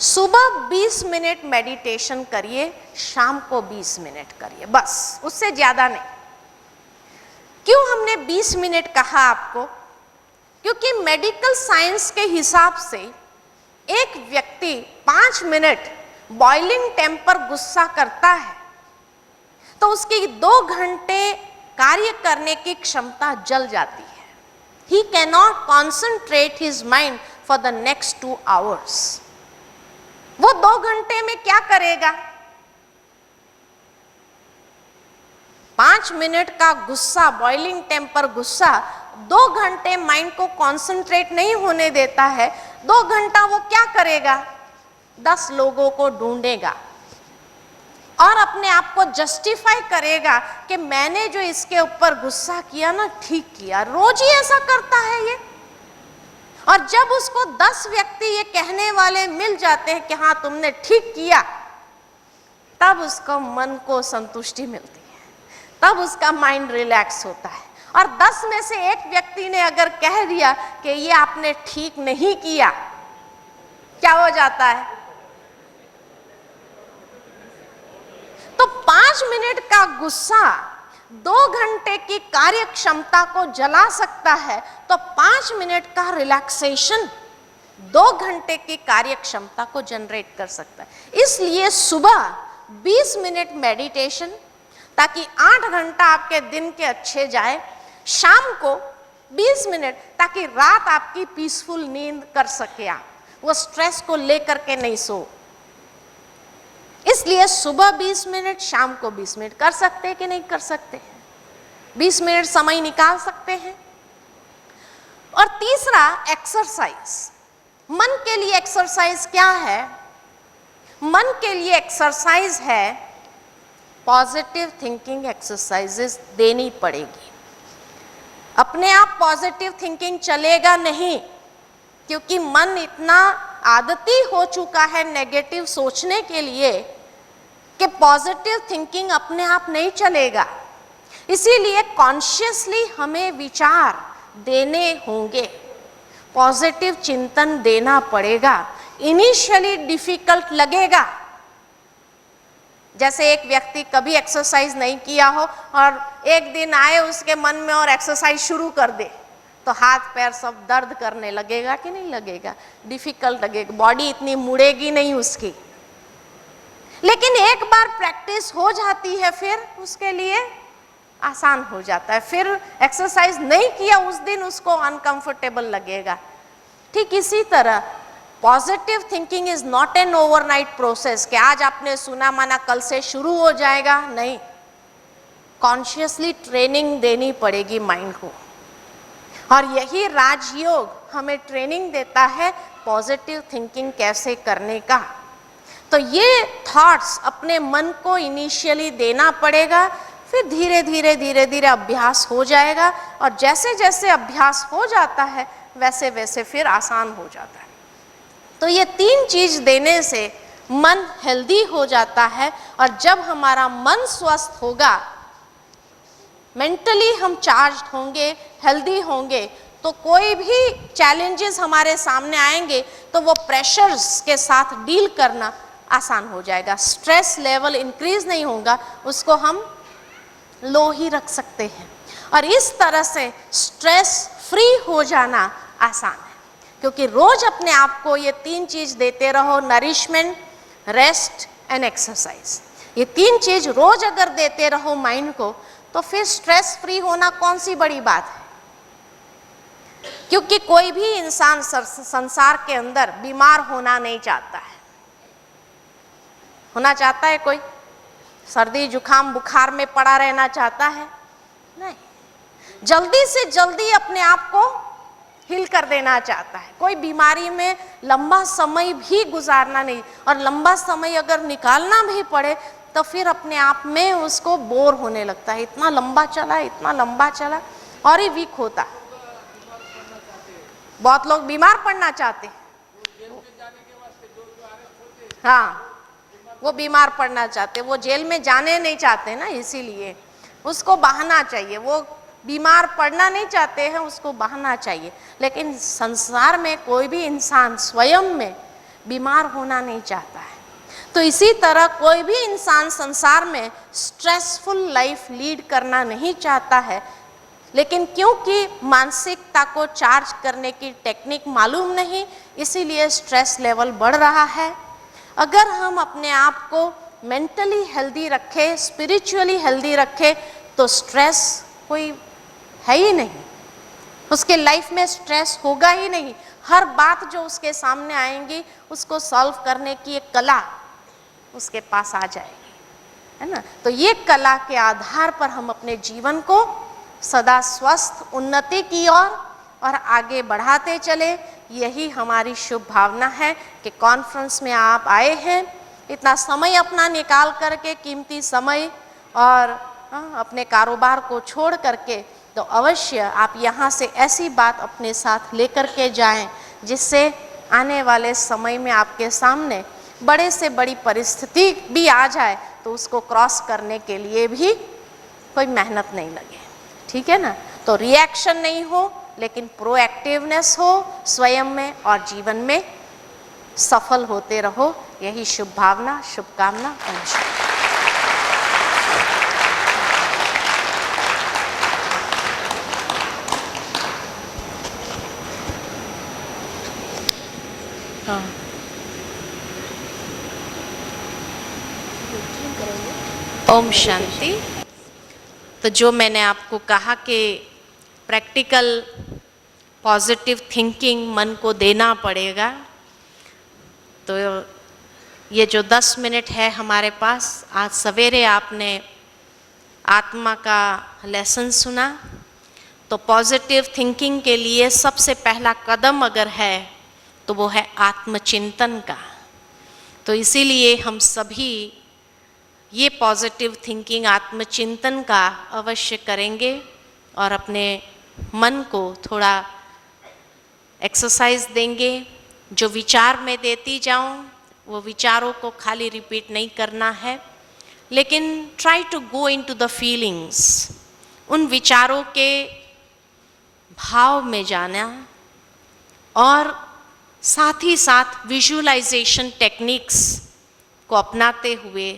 सुबह 20 मिनट मेडिटेशन करिए, शाम को 20 मिनट करिए, बस, उससे ज़्यादा नहीं। क्यों हमने 20 मिनट कहा आपको? क्योंकि मेडिकल साइंस के हिसाब से एक व्यक्ति 5 मिनट बॉइलिंग टेम्पर गुस्सा करता है तो उसकी 2 घंटे कार्य करने की क्षमता जल जाती है। He cannot concentrate his mind for the next 2 hours. वो 2 घंटे में क्या करेगा? 5 मिनट का गुस्सा, बॉइलिंग टेम्पर गुस्सा 2 घंटे माइंड को कॉन्सेंट्रेट नहीं होने देता है। 2 घंटा वो क्या करेगा? 10 लोगों को ढूंढेगा और अपने आप को जस्टिफाई करेगा कि मैंने जो इसके ऊपर गुस्सा किया ना, ठीक किया। रोज ही ऐसा करता है ये। और जब उसको 10 व्यक्ति ये कहने वाले मिल जाते हैं कि हाँ तुमने ठीक किया, तब उसको मन को संतुष्टि मिलती है, तब उसका माइंड रिलैक्स होता है। और 10 में से एक व्यक्ति ने अगर कह दिया कि ये आपने ठीक नहीं किया, क्या हो जाता है? तो 5 मिनट का गुस्सा 2 घंटे की कार्य क्षमता को जला सकता है, तो 5 मिनट का रिलैक्सेशन 2 घंटे की कार्य क्षमता को जनरेट कर सकता है। इसलिए सुबह 20 मिनट मेडिटेशन, ताकि 8 घंटा आपके दिन के अच्छे जाए। शाम को 20 मिनट, ताकि रात आपकी पीसफुल नींद कर सके, आप वो स्ट्रेस को लेकर के नहीं सो। इसलिए सुबह 20 मिनट, शाम को 20 मिनट। कर सकते हैं कि नहीं कर सकते हैं? 20 मिनट समय निकाल सकते हैं। और तीसरा, एक्सरसाइज। मन के लिए एक्सरसाइज क्या है? मन के लिए एक्सरसाइज है पॉजिटिव थिंकिंग एक्सरसाइजेस देनी पड़ेगी। अपने आप पॉजिटिव थिंकिंग चलेगा नहीं, क्योंकि मन इतना आदती हो चुका है नेगेटिव सोचने के लिए कि पॉजिटिव थिंकिंग अपने आप नहीं चलेगा। इसीलिए कॉन्शियसली हमें विचार देने होंगे, पॉजिटिव चिंतन देना पड़ेगा। इनिशियली डिफिकल्ट लगेगा, जैसे एक व्यक्ति कभी एक्सरसाइज नहीं किया हो और एक दिन आए उसके मन में और एक्सरसाइज शुरू कर दे, तो हाथ पैर सब दर्द करने लगेगा कि नहीं लगेगा? डिफिकल्ट लगेगा, बॉडी इतनी मुड़ेगी नहीं उसकी। लेकिन एक बार प्रैक्टिस हो जाती है फिर उसके लिए आसान हो जाता है। फिर एक्सरसाइज नहीं किया उस दिन उसको अनकंफर्टेबल लगेगा। ठीक इसी तरह positive thinking is not an overnight process कि आज आपने सुना माना कल से शुरू हो जाएगा, नहीं। कॉन्शियसली ट्रेनिंग देनी पड़ेगी माइंड को, और यही राजयोग हमें ट्रेनिंग देता है पॉजिटिव थिंकिंग कैसे करने का। तो ये थॉट्स अपने मन को इनिशियली देना पड़ेगा, फिर धीरे धीरे धीरे धीरे अभ्यास हो जाएगा, और जैसे जैसे अभ्यास हो जाता है वैसे वैसे फिर आसान हो जाता है। तो ये 3 चीज देने से मन हेल्दी हो जाता है, और जब हमारा मन स्वस्थ होगा, मेंटली हम चार्ज होंगे, हेल्दी होंगे, तो कोई भी चैलेंजेस हमारे सामने आएंगे तो वो प्रेशर्स के साथ डील करना आसान हो जाएगा। स्ट्रेस लेवल इंक्रीज नहीं होगा, उसको हम लो ही रख सकते हैं, और इस तरह से स्ट्रेस फ्री हो जाना आसान है। क्योंकि रोज अपने आप को ये 3 चीज देते रहो, नरिशमेंट, रेस्ट एंड एक्सरसाइज। ये 3 चीज रोज अगर देते रहो माइंड को, तो फिर स्ट्रेस फ्री होना कौन सी बड़ी बात है। क्योंकि कोई भी इंसान संसार के अंदर बीमार होना नहीं चाहता है। होना चाहता है कोई? सर्दी जुकाम बुखार में पड़ा रहना चाहता है? नहीं। जल्दी से जल्दी अपने आप को हिल कर देना चाहता है। कोई बीमारी में लंबा समय भी गुजारना नहीं, और लंबा समय अगर निकालना भी पड़े तो फिर अपने आप में उसको बोर होने लगता है। इतना लंबा चला, इतना लंबा चला, और ही वीक होता। बहुत लोग बीमार पड़ना चाहते हैं, हाँ, वो बीमार पड़ना चाहते, वो जेल में जाने नहीं चाहते ना, इसीलिए उसको बहाना चाहिए। वो बीमार पड़ना नहीं चाहते हैं, उसको बहाना चाहिए। लेकिन संसार में कोई भी इंसान स्वयं में बीमार होना नहीं चाहता है। तो इसी तरह कोई भी इंसान संसार में स्ट्रेसफुल लाइफ लीड करना नहीं चाहता है, लेकिन क्योंकि मानसिकता को चार्ज करने की टेक्निक मालूम नहीं, इसीलिए स्ट्रेस लेवल बढ़ रहा है। अगर हम अपने आप को मेंटली हेल्दी रखें, स्पिरिचुअली हेल्दी रखें, तो स्ट्रेस कोई है ही नहीं, उसके लाइफ में स्ट्रेस होगा ही नहीं। हर बात जो उसके सामने आएंगी उसको सॉल्व करने की एक कला उसके पास आ जाएगी, है ना। तो ये कला के आधार पर हम अपने जीवन को सदा स्वस्थ उन्नति की ओर और आगे बढ़ाते चले। यही हमारी शुभ भावना है कि कॉन्फ्रेंस में आप आए हैं, इतना समय अपना निकाल करके, कीमती समय, और अपने कारोबार को छोड़ करके, तो अवश्य आप यहाँ से ऐसी बात अपने साथ लेकर के जाएं जिससे आने वाले समय में आपके सामने बड़े से बड़ी परिस्थिति भी आ जाए तो उसको क्रॉस करने के लिए भी कोई मेहनत नहीं लगे, ठीक है ना। तो रिएक्शन नहीं हो, लेकिन प्रोएक्टिवनेस हो स्वयं में, और जीवन में सफल होते रहो। यही शुभ भावना, शुभकामना। नमस्कार। हाँ, ओम शांति। तो जो मैंने आपको कहा कि प्रैक्टिकल पॉजिटिव थिंकिंग मन को देना पड़ेगा, तो ये जो 10 मिनट है हमारे पास, आज सवेरे आपने आत्मा का लेसन सुना। तो पॉजिटिव थिंकिंग के लिए सबसे पहला कदम अगर है तो वो है आत्मचिंतन का। तो इसीलिए हम सभी ये पॉजिटिव थिंकिंग आत्मचिंतन का अवश्य करेंगे और अपने मन को थोड़ा एक्सरसाइज देंगे। जो विचार मैं देती जाऊं वो विचारों को खाली रिपीट नहीं करना है, लेकिन try to go into the feelings, उन विचारों के भाव में जाना और साथ ही साथ विजुअलाइजेशन टेक्निक्स को अपनाते हुए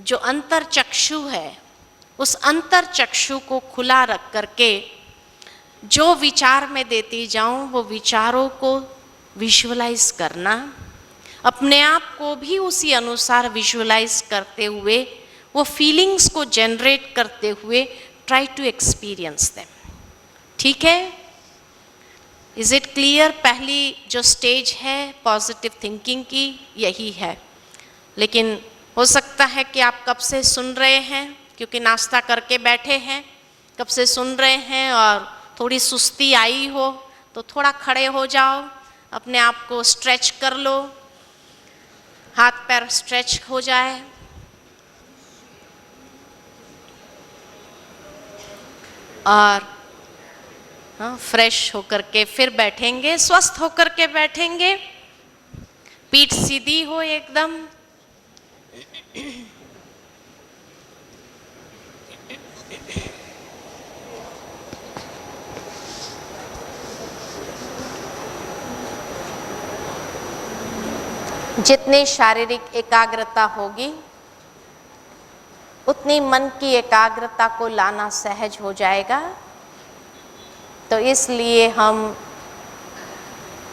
जो अंतर चक्षु है उस अंतर चक्षु को खुला रख करके जो विचार मैं देती जाऊं वो विचारों को विजुअलाइज करना, अपने आप को भी उसी अनुसार विजुअलाइज करते हुए वो फीलिंग्स को जनरेट करते हुए ट्राई टू एक्सपीरियंस देम। ठीक है, इज इट क्लियर? पहली जो स्टेज है पॉजिटिव थिंकिंग की यही है। लेकिन हो सकता है कि आप कब से सुन रहे हैं, क्योंकि नाश्ता करके बैठे हैं, कब से सुन रहे हैं और थोड़ी सुस्ती आई हो तो थोड़ा खड़े हो जाओ, अपने आप को स्ट्रेच कर लो, हाथ पैर स्ट्रेच हो जाए। और फ्रेश होकर के फिर बैठेंगे, स्वस्थ होकर के बैठेंगे, पीठ सीधी हो एकदम। जितनी शारीरिक एकाग्रता होगी उतनी मन की एकाग्रता को लाना सहज हो जाएगा। तो इसलिए हम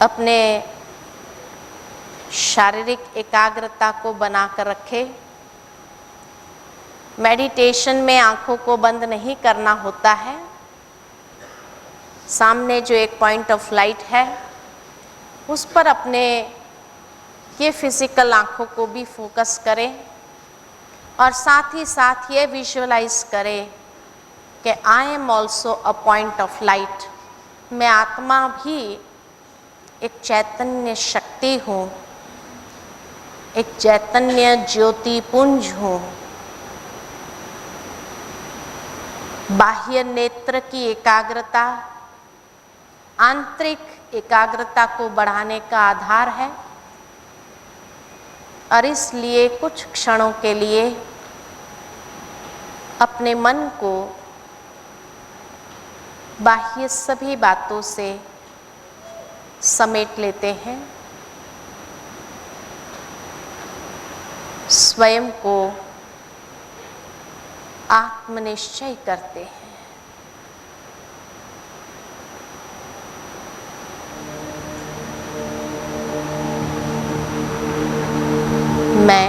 अपने शारीरिक एकाग्रता को बनाकर रखें। मेडिटेशन में आंखों को बंद नहीं करना होता है, सामने जो एक पॉइंट ऑफ लाइट है उस पर अपने ये फिजिकल आंखों को भी फोकस करें और साथ ही साथ ये विजुअलाइज करें कि I am also a point of light. मैं आत्मा भी एक चैतन्य शक्ति हूँ, एक चैतन्य ज्योति पुंज हूँ। बाह्य नेत्र की एकाग्रता आंतरिक एकाग्रता को बढ़ाने का आधार है और इसलिए कुछ क्षणों के लिए अपने मन को बाह्य सभी बातों से समेट लेते हैं, स्वयं को आत्मनिश्चय करते हैं। मैं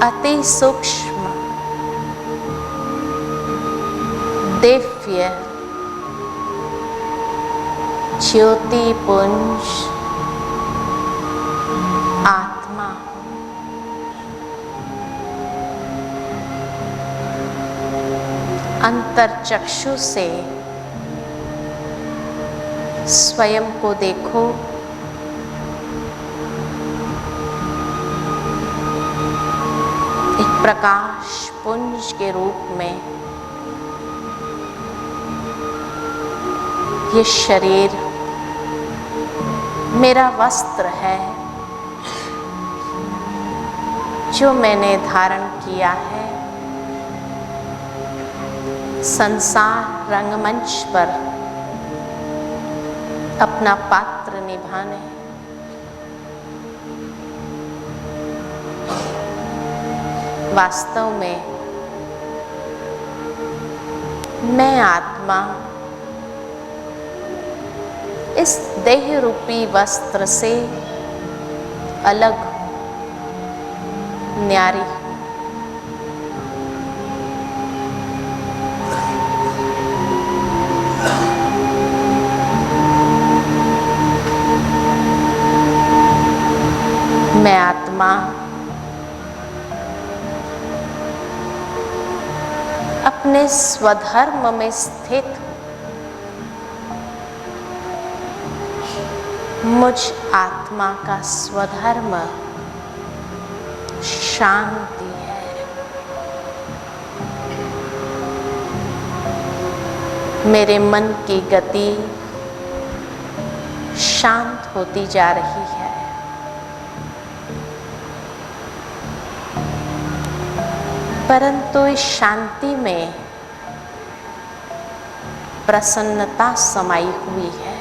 अति सूक्ष्म दिव्य ज्योति पुंज आत्मा हूँ। अंतर चक्षु से स्वयं को देखो, एक प्रकाश पुंज के रूप में ये शरीर मेरा वस्त्र है जो मैंने धारण किया है संसार रंगमंच पर अपना पात्र निभाने। वास्तव में मैं आत्मा इस देह रूपी वस्त्र से अलग न्यारी हूँ। मैं आत्मा अपने स्वधर्म में स्थित मुझ आत्मा का स्वधर्म शांति है। मेरे मन की गति शांत होती जा रही है। परंतु इस शांति में प्रसन्नता समाई हुई है।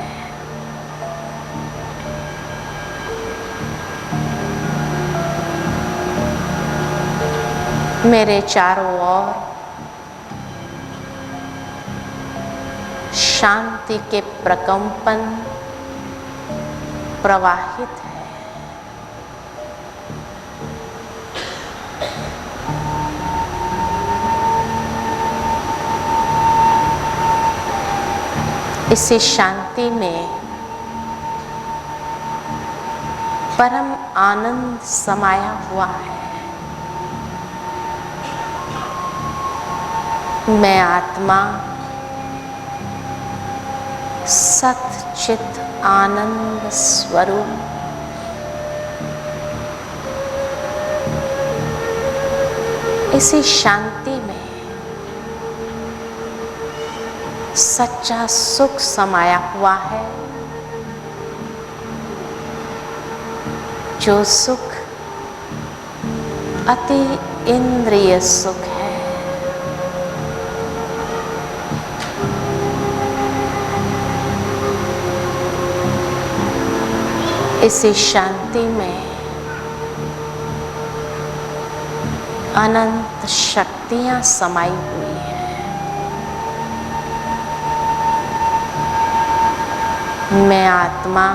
मेरे चारों ओर शांति के प्रकंपन प्रवाहित है। इसी शांति में परम आनंद समाया हुआ है। मैं आत्मा सच्चित आनंद स्वरूप इसी शांति में सच्चा सुख समाया हुआ है, जो सुख अति इंद्रिय सुख है। इसी शांति में अनंत शक्तियां समाई हुई है। मैं आत्मा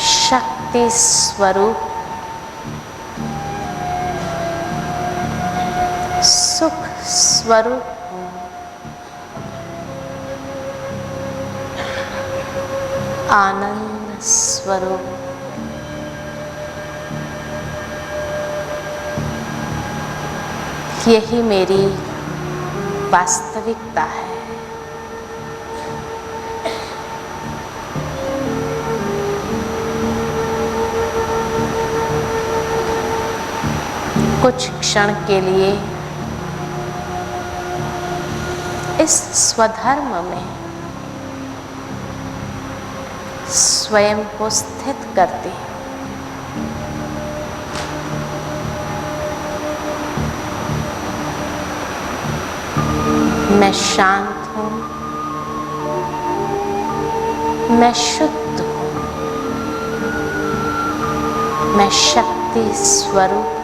शक्ति स्वरूप सुख स्वरूप हूँ। आनंद स्वरूप। यही मेरी वास्तविकता है। कुछ क्षण के लिए इस स्वधर्म में स्वयं को स्थित करती हूँ। मैं शांत हूँ, मैं शुद्ध हूँ, मैं शक्ति स्वरूप।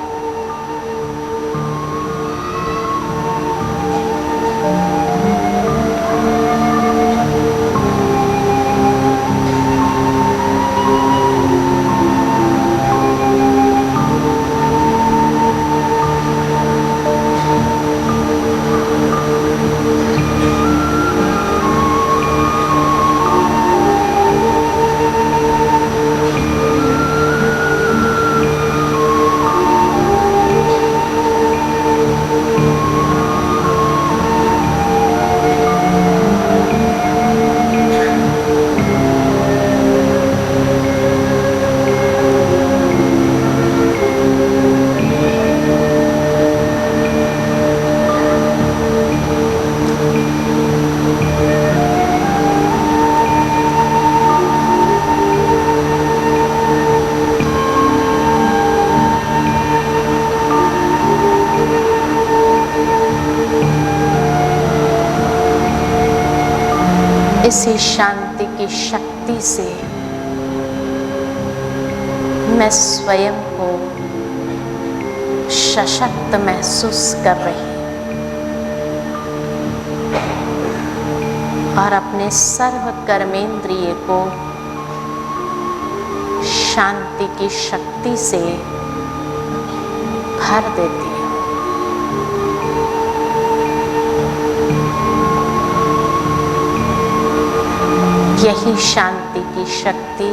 इसी शांति की शक्ति से मैं स्वयं को सशक्त महसूस कर रही हूँ और अपने सर्व कर्मेंद्रिय को शांति की शक्ति से भर देती हूँ। यही शांति की शक्ति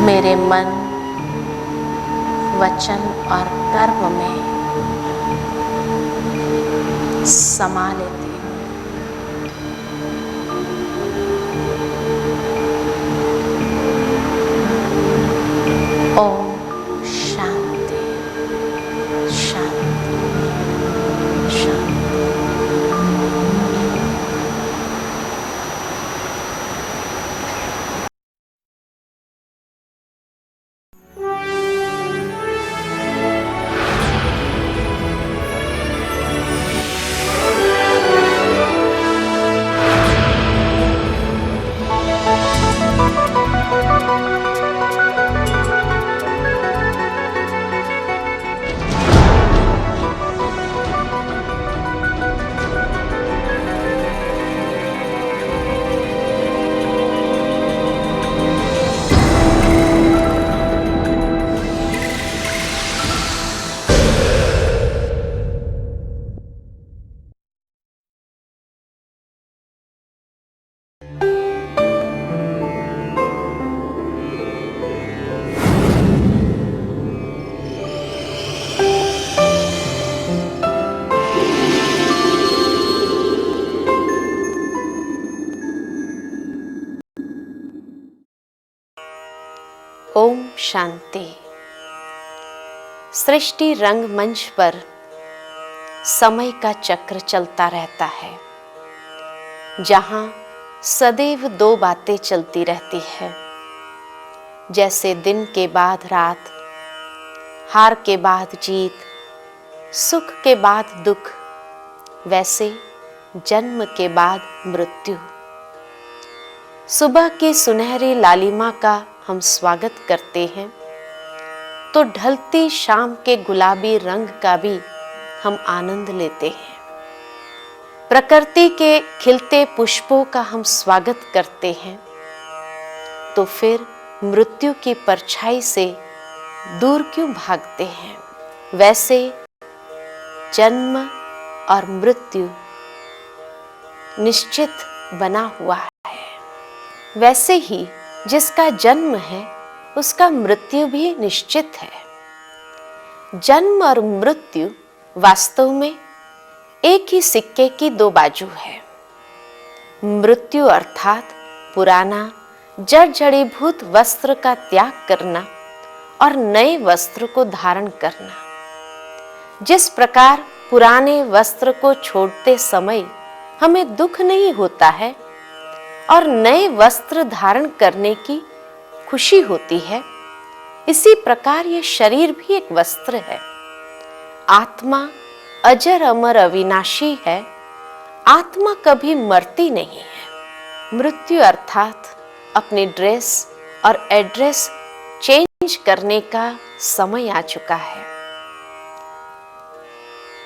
मेरे मन, वचन और कर्म में समा लेती हूँ। ओम शांति शांति शांति। ओम शांति। सृष्टि रंगमंच पर समय का चक्र चलता रहता है, जहां सदैव दो बातें चलती रहती है। जैसे दिन के बाद रात, हार के बाद जीत, सुख के बाद दुख, वैसे जन्म के बाद मृत्यु। सुबह की सुनहरी लालिमा का हम स्वागत करते हैं, तो ढलती शाम के गुलाबी रंग का भी हम आनंद लेते हैं। प्रकृति के खिलते पुष्पों का हम स्वागत करते हैं, तो फिर मृत्यु की परछाई से दूर क्यों भागते हैं। वैसे जन्म और मृत्यु निश्चित बना हुआ है। वैसे ही जिसका जन्म है उसका मृत्यु भी निश्चित है। जन्म और मृत्यु वास्तव में एक ही सिक्के की दो बाजू है। मृत्यु अर्थात पुराना जर्जरीभूत वस्त्र का त्याग करना और नए वस्त्र को धारण करना। जिस प्रकार पुराने वस्त्र को छोड़ते समय हमें दुख नहीं होता है और नए वस्त्र धारण करने की खुशी होती है, इसी प्रकार ये शरीर भी एक वस्त्र है। आत्मा अजर अमर अविनाशी है। आत्मा कभी मरती नहीं है। मृत्यु अर्थात अपनी ड्रेस और एड्रेस चेंज करने का समय आ चुका है।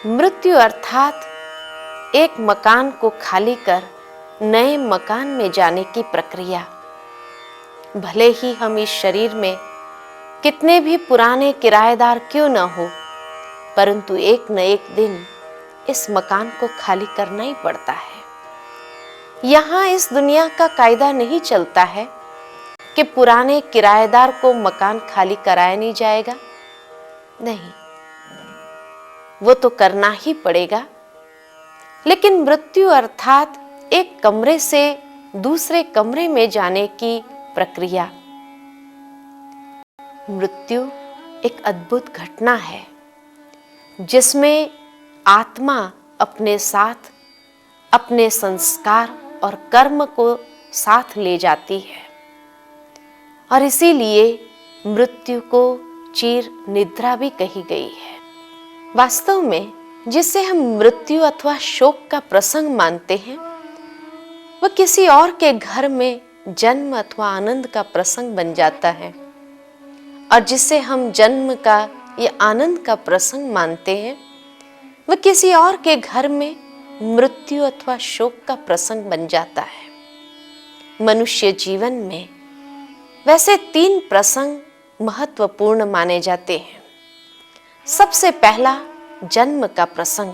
मृत्यु अर्थात एक मकान को खाली कर नए मकान में जाने की प्रक्रिया। भले ही हम इस शरीर में कितने भी पुराने किराएदार क्यों न हो, परंतु एक न एक दिन इस मकान को खाली करना ही पड़ता है। यहाँ इस दुनिया का कायदा नहीं चलता है कि पुराने किराएदार को मकान खाली कराया नहीं जाएगा। नहीं, वो तो करना ही पड़ेगा। लेकिन मृत्यु अर्थात एक कमरे से दूसरे कमरे में जाने की प्रक्रिया। मृत्यु एक अद्भुत घटना है, जिसमें आत्मा अपने साथ अपने संस्कार और कर्म को साथ ले जाती है, और इसीलिए मृत्यु को चिर निद्रा भी कही गई है। वास्तव में जिसे हम मृत्यु अथवा शोक का प्रसंग मानते हैं, वह किसी और के घर में जन्म अथवा आनंद का प्रसंग बन जाता है, और जिसे हम जन्म का या आनंद का प्रसंग मानते हैं, वह किसी और के घर में मृत्यु अथवा शोक का प्रसंग बन जाता है। मनुष्य जीवन में वैसे 3 प्रसंग महत्वपूर्ण माने जाते हैं। सबसे पहला जन्म का प्रसंग।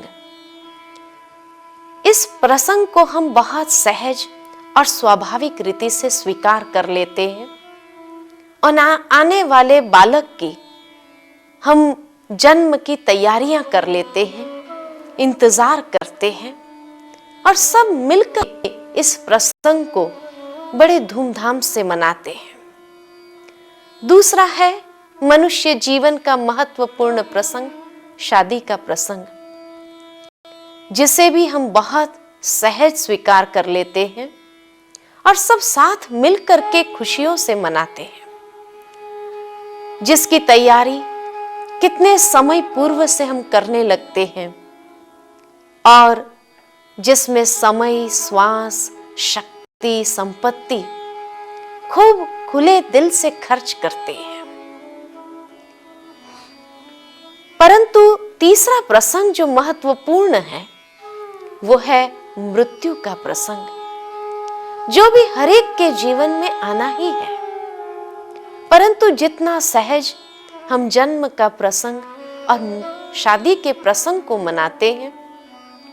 इस प्रसंग को हम बहुत सहज और स्वाभाविक रीति से स्वीकार कर लेते हैं, और आने वाले बालक की हम जन्म की तैयारियां कर लेते हैं, इंतजार करते हैं और सब मिलकर इस प्रसंग को बड़े धूमधाम से मनाते हैं। दूसरा है मनुष्य जीवन का महत्वपूर्ण प्रसंग, शादी का प्रसंग, जिसे भी हम बहुत सहज स्वीकार कर लेते हैं और सब साथ मिलकर के खुशियों से मनाते हैं, जिसकी तैयारी कितने समय पूर्व से हम करने लगते हैं और जिसमें समय, श्वास, शक्ति, संपत्ति खूब खुले दिल से खर्च करते हैं। परंतु तीसरा प्रसंग जो महत्वपूर्ण है वो है मृत्यु का प्रसंग, जो भी हर एक के जीवन में आना ही है। परंतु जितना सहज हम जन्म का प्रसंग और शादी के प्रसंग को मनाते हैं,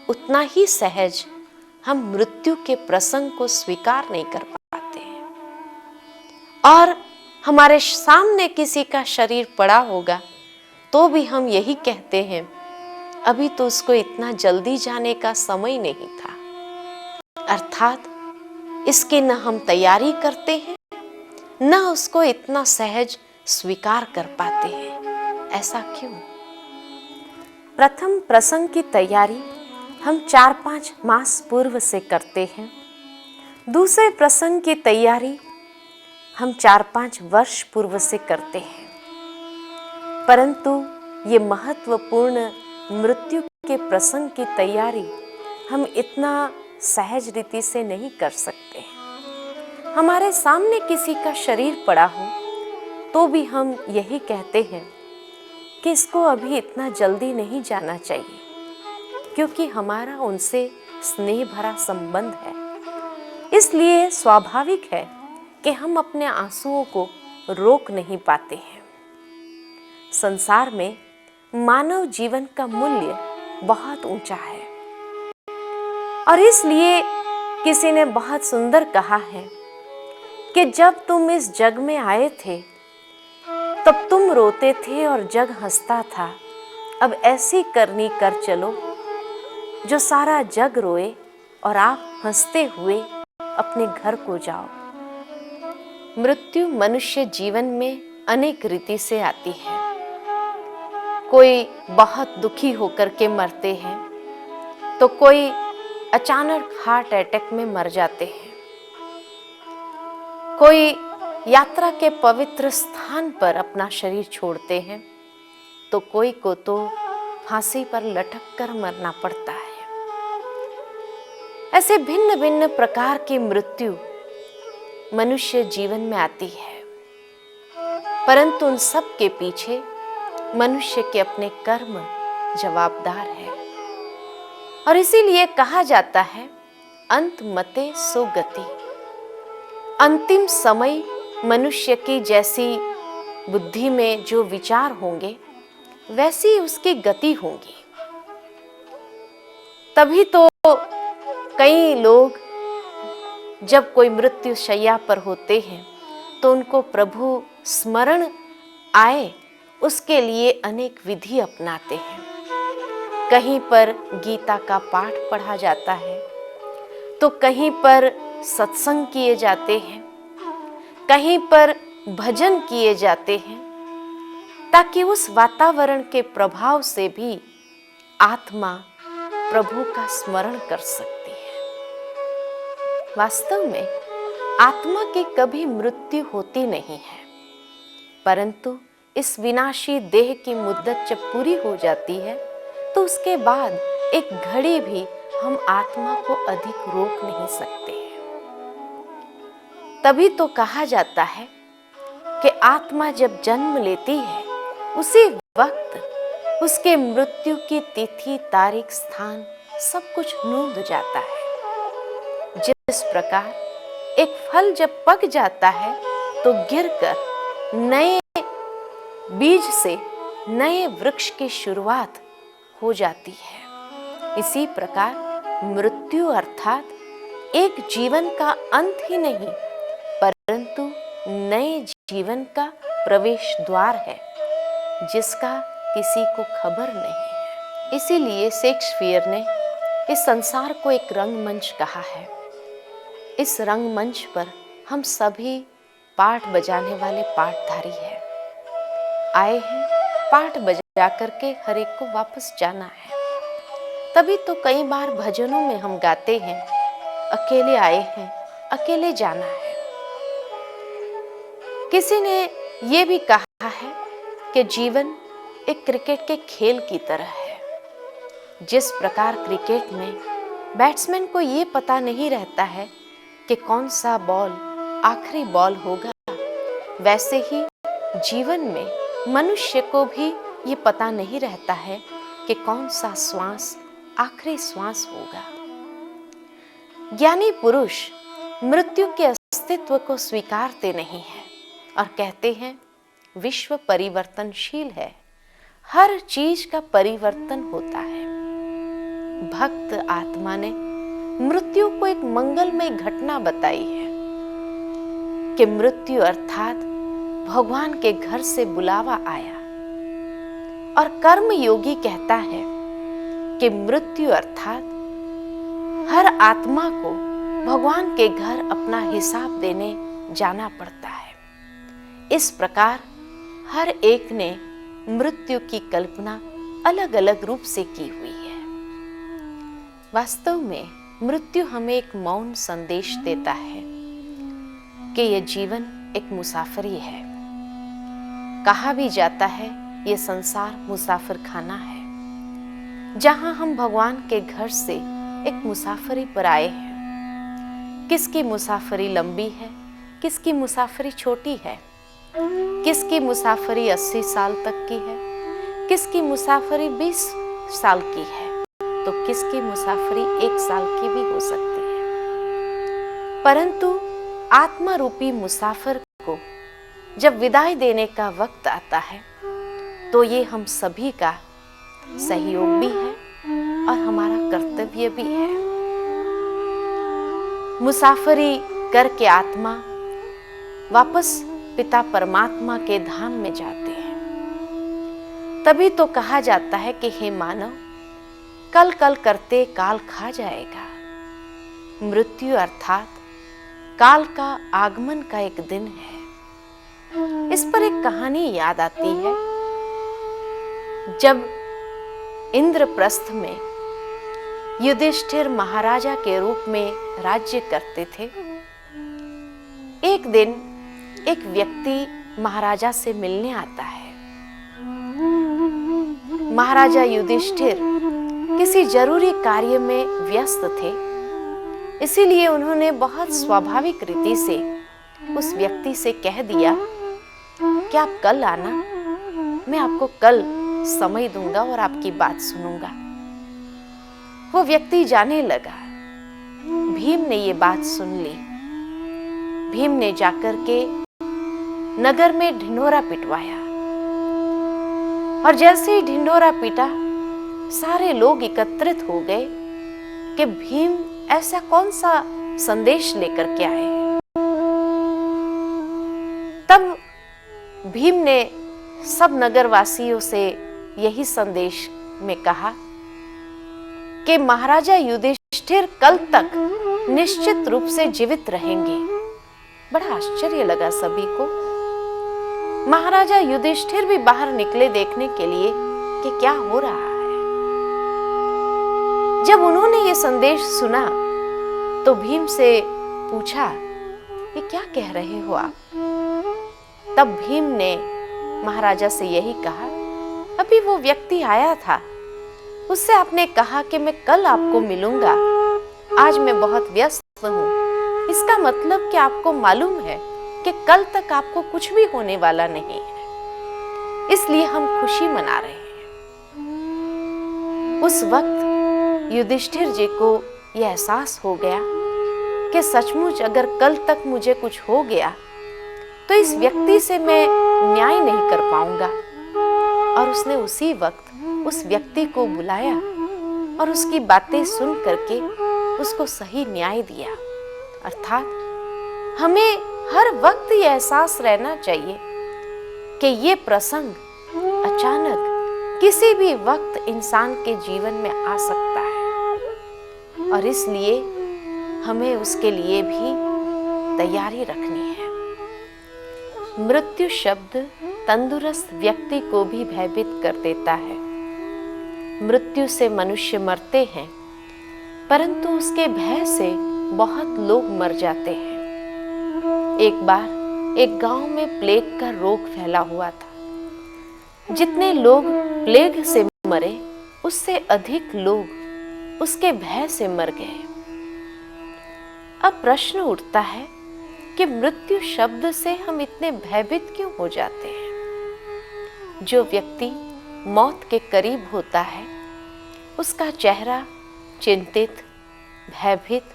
उतना ही सहज हम मृत्यु के प्रसंग को स्वीकार नहीं कर पाते हैं। और हमारे सामने किसी का शरीर पड़ा होगा तो भी हम यही कहते हैं, अभी तो उसको इतना जल्दी जाने का समय नहीं था। अर्थात इसकी न हम तैयारी करते हैं, न उसको इतना सहज स्वीकार कर पाते हैं। ऐसा क्यों? प्रथम प्रसंग की तैयारी हम 4-5 मास पूर्व से करते हैं। दूसरे प्रसंग की तैयारी हम 4-5 वर्ष पूर्व से करते हैं। परंतु ये महत्वपूर्ण मृत्यु के प्रसंग की तैयारी हम इतना सहज रीति से नहीं कर सकते। हमारे सामने किसी का शरीर पड़ा हो तो भी हम यही कहते हैं कि इसको अभी इतना जल्दी नहीं जाना चाहिए, क्योंकि हमारा उनसे स्नेह भरा संबंध है। इसलिए स्वाभाविक है कि हम अपने आंसुओं को रोक नहीं पाते हैं। संसार में मानव जीवन का मूल्य बहुत ऊंचा है और इसलिए किसी ने बहुत सुंदर कहा है कि जब तुम इस जग में आए थे तब तुम रोते थे और जग हंसता था। अब ऐसी करनी कर चलो जो सारा जग रोए और आप हंसते हुए अपने घर को जाओ। मृत्यु मनुष्य जीवन में अनेक रीति से आती है। कोई बहुत दुखी होकर के मरते हैं तो कोई अचानक हार्ट अटैक में मर जाते हैं। कोई यात्रा के पवित्र स्थान पर अपना शरीर छोड़ते हैं तो कोई को तो फांसी पर लटक कर मरना पड़ता है। ऐसे भिन्न भिन्न प्रकार की मृत्यु मनुष्य जीवन में आती है, परंतु उन सब के पीछे मनुष्य के अपने कर्म जवाबदार है। और इसीलिए कहा जाता है अंत मते सुगति। अंतिम समय मनुष्य की जैसी बुद्धि में जो विचार होंगे वैसी उसकी गति होगी। तभी तो कई लोग जब कोई मृत्यु शैया पर होते हैं तो उनको प्रभु स्मरण आए उसके लिए अनेक विधि अपनाते हैं। कहीं पर गीता का पाठ पढ़ा जाता है तो कहीं पर सत्संग किए जाते हैं, कहीं पर भजन किए जाते हैं, ताकि उस वातावरण के प्रभाव से भी आत्मा प्रभु का स्मरण कर सकती है। वास्तव में आत्मा की कभी मृत्यु होती नहीं है, परंतु इस विनाशी देह की मुद्दत जब पूरी हो जाती है तो उसके बाद एक घड़ी भी हम आत्मा को अधिक रोक नहीं सकते हैं। तभी तो कहा जाता है कि आत्मा जब जन्म लेती है उसी वक्त उसके मृत्यु की तिथि, तारीख, स्थान सब कुछ नोंद जाता है। जिस प्रकार एक फल जब पक जाता है तो गिरकर नए बीज से नए वृक्ष की शुरुआत हो जाती है। इसी प्रकार मृत्यु अर्थात एक जीवन का अंत ही नहीं, परंतु नए जीवन का प्रवेश द्वार है। जिसका किसी को खबर नहीं है। इसीलिए शेक्सपियर ने इस संसार को एक रंगमंच कहा है। इस रंगमंच पर हम सभी पाठ बजाने वाले पाठधारी हैं। आए हैं पाठ बजा करके हर एक को वापस जाना है। तभी तो कई बार भजनों में हम गाते हैं, अकेले आए हैं अकेले जाना है। किसी ने ये भी कहा है कि जीवन एक क्रिकेट के खेल की तरह है। जिस प्रकार क्रिकेट में बैट्समैन को ये पता नहीं रहता है कि कौन सा बॉल आखिरी बॉल होगा, वैसे ही जीवन में मनुष्य को भी ये पता नहीं रहता है कि कौन सा श्वास आखिरी श्वास होगा। ज्ञानी पुरुष मृत्यु के अस्तित्व को स्वीकारते नहीं हैं और कहते हैं विश्व परिवर्तनशील है, हर चीज का परिवर्तन होता है। भक्त आत्मा ने मृत्यु को एक मंगलमय घटना बताई है कि मृत्यु अर्थात भगवान के घर से बुलावा आया। और कर्म योगी कहता है कि मृत्यु अर्थात हर आत्मा को भगवान के घर अपना हिसाब देने जाना पड़ता है। इस प्रकार हर एक ने मृत्यु की कल्पना अलग अलग रूप से की हुई है। वास्तव में मृत्यु हमें एक मौन संदेश देता है कि यह जीवन एक मुसाफरी है। कहा भी जाता है ये संसार मुसाफिर खाना है, जहां हम भगवान के घर से एक मुसाफरी पर आए हैं। किसकी मुसाफरी लंबी है, किसकी मुसाफरी छोटी है, किसकी मुसाफरी 80 साल तक की है, किसकी मुसाफरी 20 साल की है, तो किसकी मुसाफरी 1 साल की भी हो सकती है। परंतु आत्मा रूपी मुसाफिर को जब विदाई देने का वक्त आता है तो ये हम सभी का सहयोग भी है और हमारा कर्तव्य भी है। मुसाफरी करके आत्मा वापस पिता परमात्मा के धाम में जाते हैं। तभी तो कहा जाता है कि हे मानव, कल कल करते काल खा जाएगा। मृत्यु अर्थात काल का आगमन का एक दिन है। इस पर एक कहानी याद आती है। जब इंद्रप्रस्थ में युधिष्ठिर महाराजा के रूप में राज्य करते थे, एक दिन एक व्यक्ति महाराजा से मिलने आता है। महाराजा युधिष्ठिर किसी जरूरी कार्य में व्यस्त थे, इसीलिए उन्होंने बहुत स्वाभाविक रीति से उस व्यक्ति से कह दिया कि आप कल आना, मैं आपको कल समय दूंगा और आपकी बात सुनूंगा। वो व्यक्ति जाने लगा। भीम ने ये बात सुन ली। भीम ने जाकर के नगर में ढिंढोरा पिटवाया और जैसे ही ढिंढोरा पीटा, सारे लोग एकत्रित हो गए कि भीम ऐसा कौन सा संदेश लेकर के आए। तब भीम ने सब नगरवासियों से यही संदेश में कहा कि महाराजा युधिष्ठिर कल तक निश्चित रूप से जीवित रहेंगे। बड़ा आश्चर्य लगा सभी को। महाराजा युधिष्ठिर भी बाहर निकले देखने के लिए कि क्या हो रहा है। जब उन्होंने ये संदेश सुना तो भीम से पूछा, ये क्या कह रहे हो आप? तब भीम ने महाराजा से यही कहा, अभी वो व्यक्ति आया था, उससे आपने कहा कि मैं कल आपको मिलूंगा, आज मैं बहुत व्यस्त हूं। इसका मतलब कि आपको मालूम है कि कल तक आपको कुछ भी होने वाला नहीं है, इसलिए हम खुशी मना रहे हैं। उस वक्त युधिष्ठिर जी को यह एहसास हो गया कि सचमुच अगर कल तक मुझे कुछ हो गया तो इस व्यक्ति से मैं न्याय नहीं कर पाऊंगा। और उसने उसी वक्त उस व्यक्ति को बुलाया और उसकी बातें सुन करके उसको सही न्याय दिया। अर्थात हमें हर वक्त ये एहसास रहना चाहिए कि ये प्रसंग अचानक किसी भी वक्त इंसान के जीवन में आ सकता है और इसलिए हमें उसके लिए भी तैयारी रखनी है। मृत्यु शब्द तंदुरुस्त व्यक्ति को भी भयभीत कर देता है। मृत्यु से मनुष्य मरते हैं, परंतु उसके भय से बहुत लोग मर जाते हैं। एक बार एक गांव में प्लेग का रोग फैला हुआ था। जितने लोग प्लेग से मरे, उससे अधिक लोग उसके भय से मर गए। अब प्रश्न उठता है कि मृत्यु शब्द से हम इतने भयभीत क्यों हो जाते हैं? जो व्यक्ति मौत के करीब होता है, उसका चेहरा चिंतित, भयभीत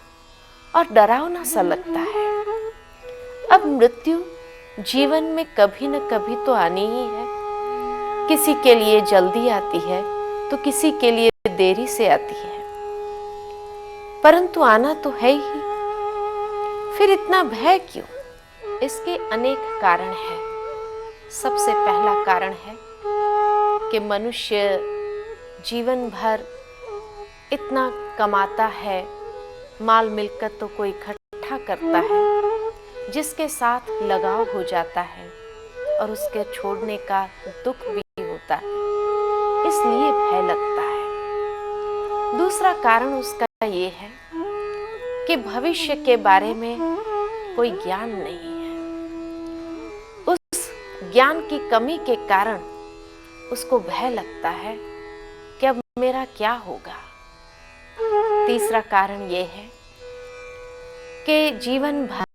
और डरावना सा लगता है। अब मृत्यु जीवन में कभी न कभी तो आनी ही है। किसी के लिए जल्दी आती है तो किसी के लिए देरी से आती है, परंतु आना तो है ही। फिर इतना भय क्यों? इसके अनेक कारण हैं। सबसे पहला कारण है कि मनुष्य जीवन भर इतना कमाता है, माल मिलकतों को इकट्ठा करता है, जिसके साथ लगाव हो जाता है और उसके छोड़ने का दुख भी होता है, इसलिए भय लगता है। दूसरा कारण उसका ये है कि भविष्य के बारे में कोई ज्ञान नहीं है। उस ज्ञान की कमी के कारण उसको भय लगता है कि अब मेरा क्या होगा। तीसरा कारण ये है कि जीवन भर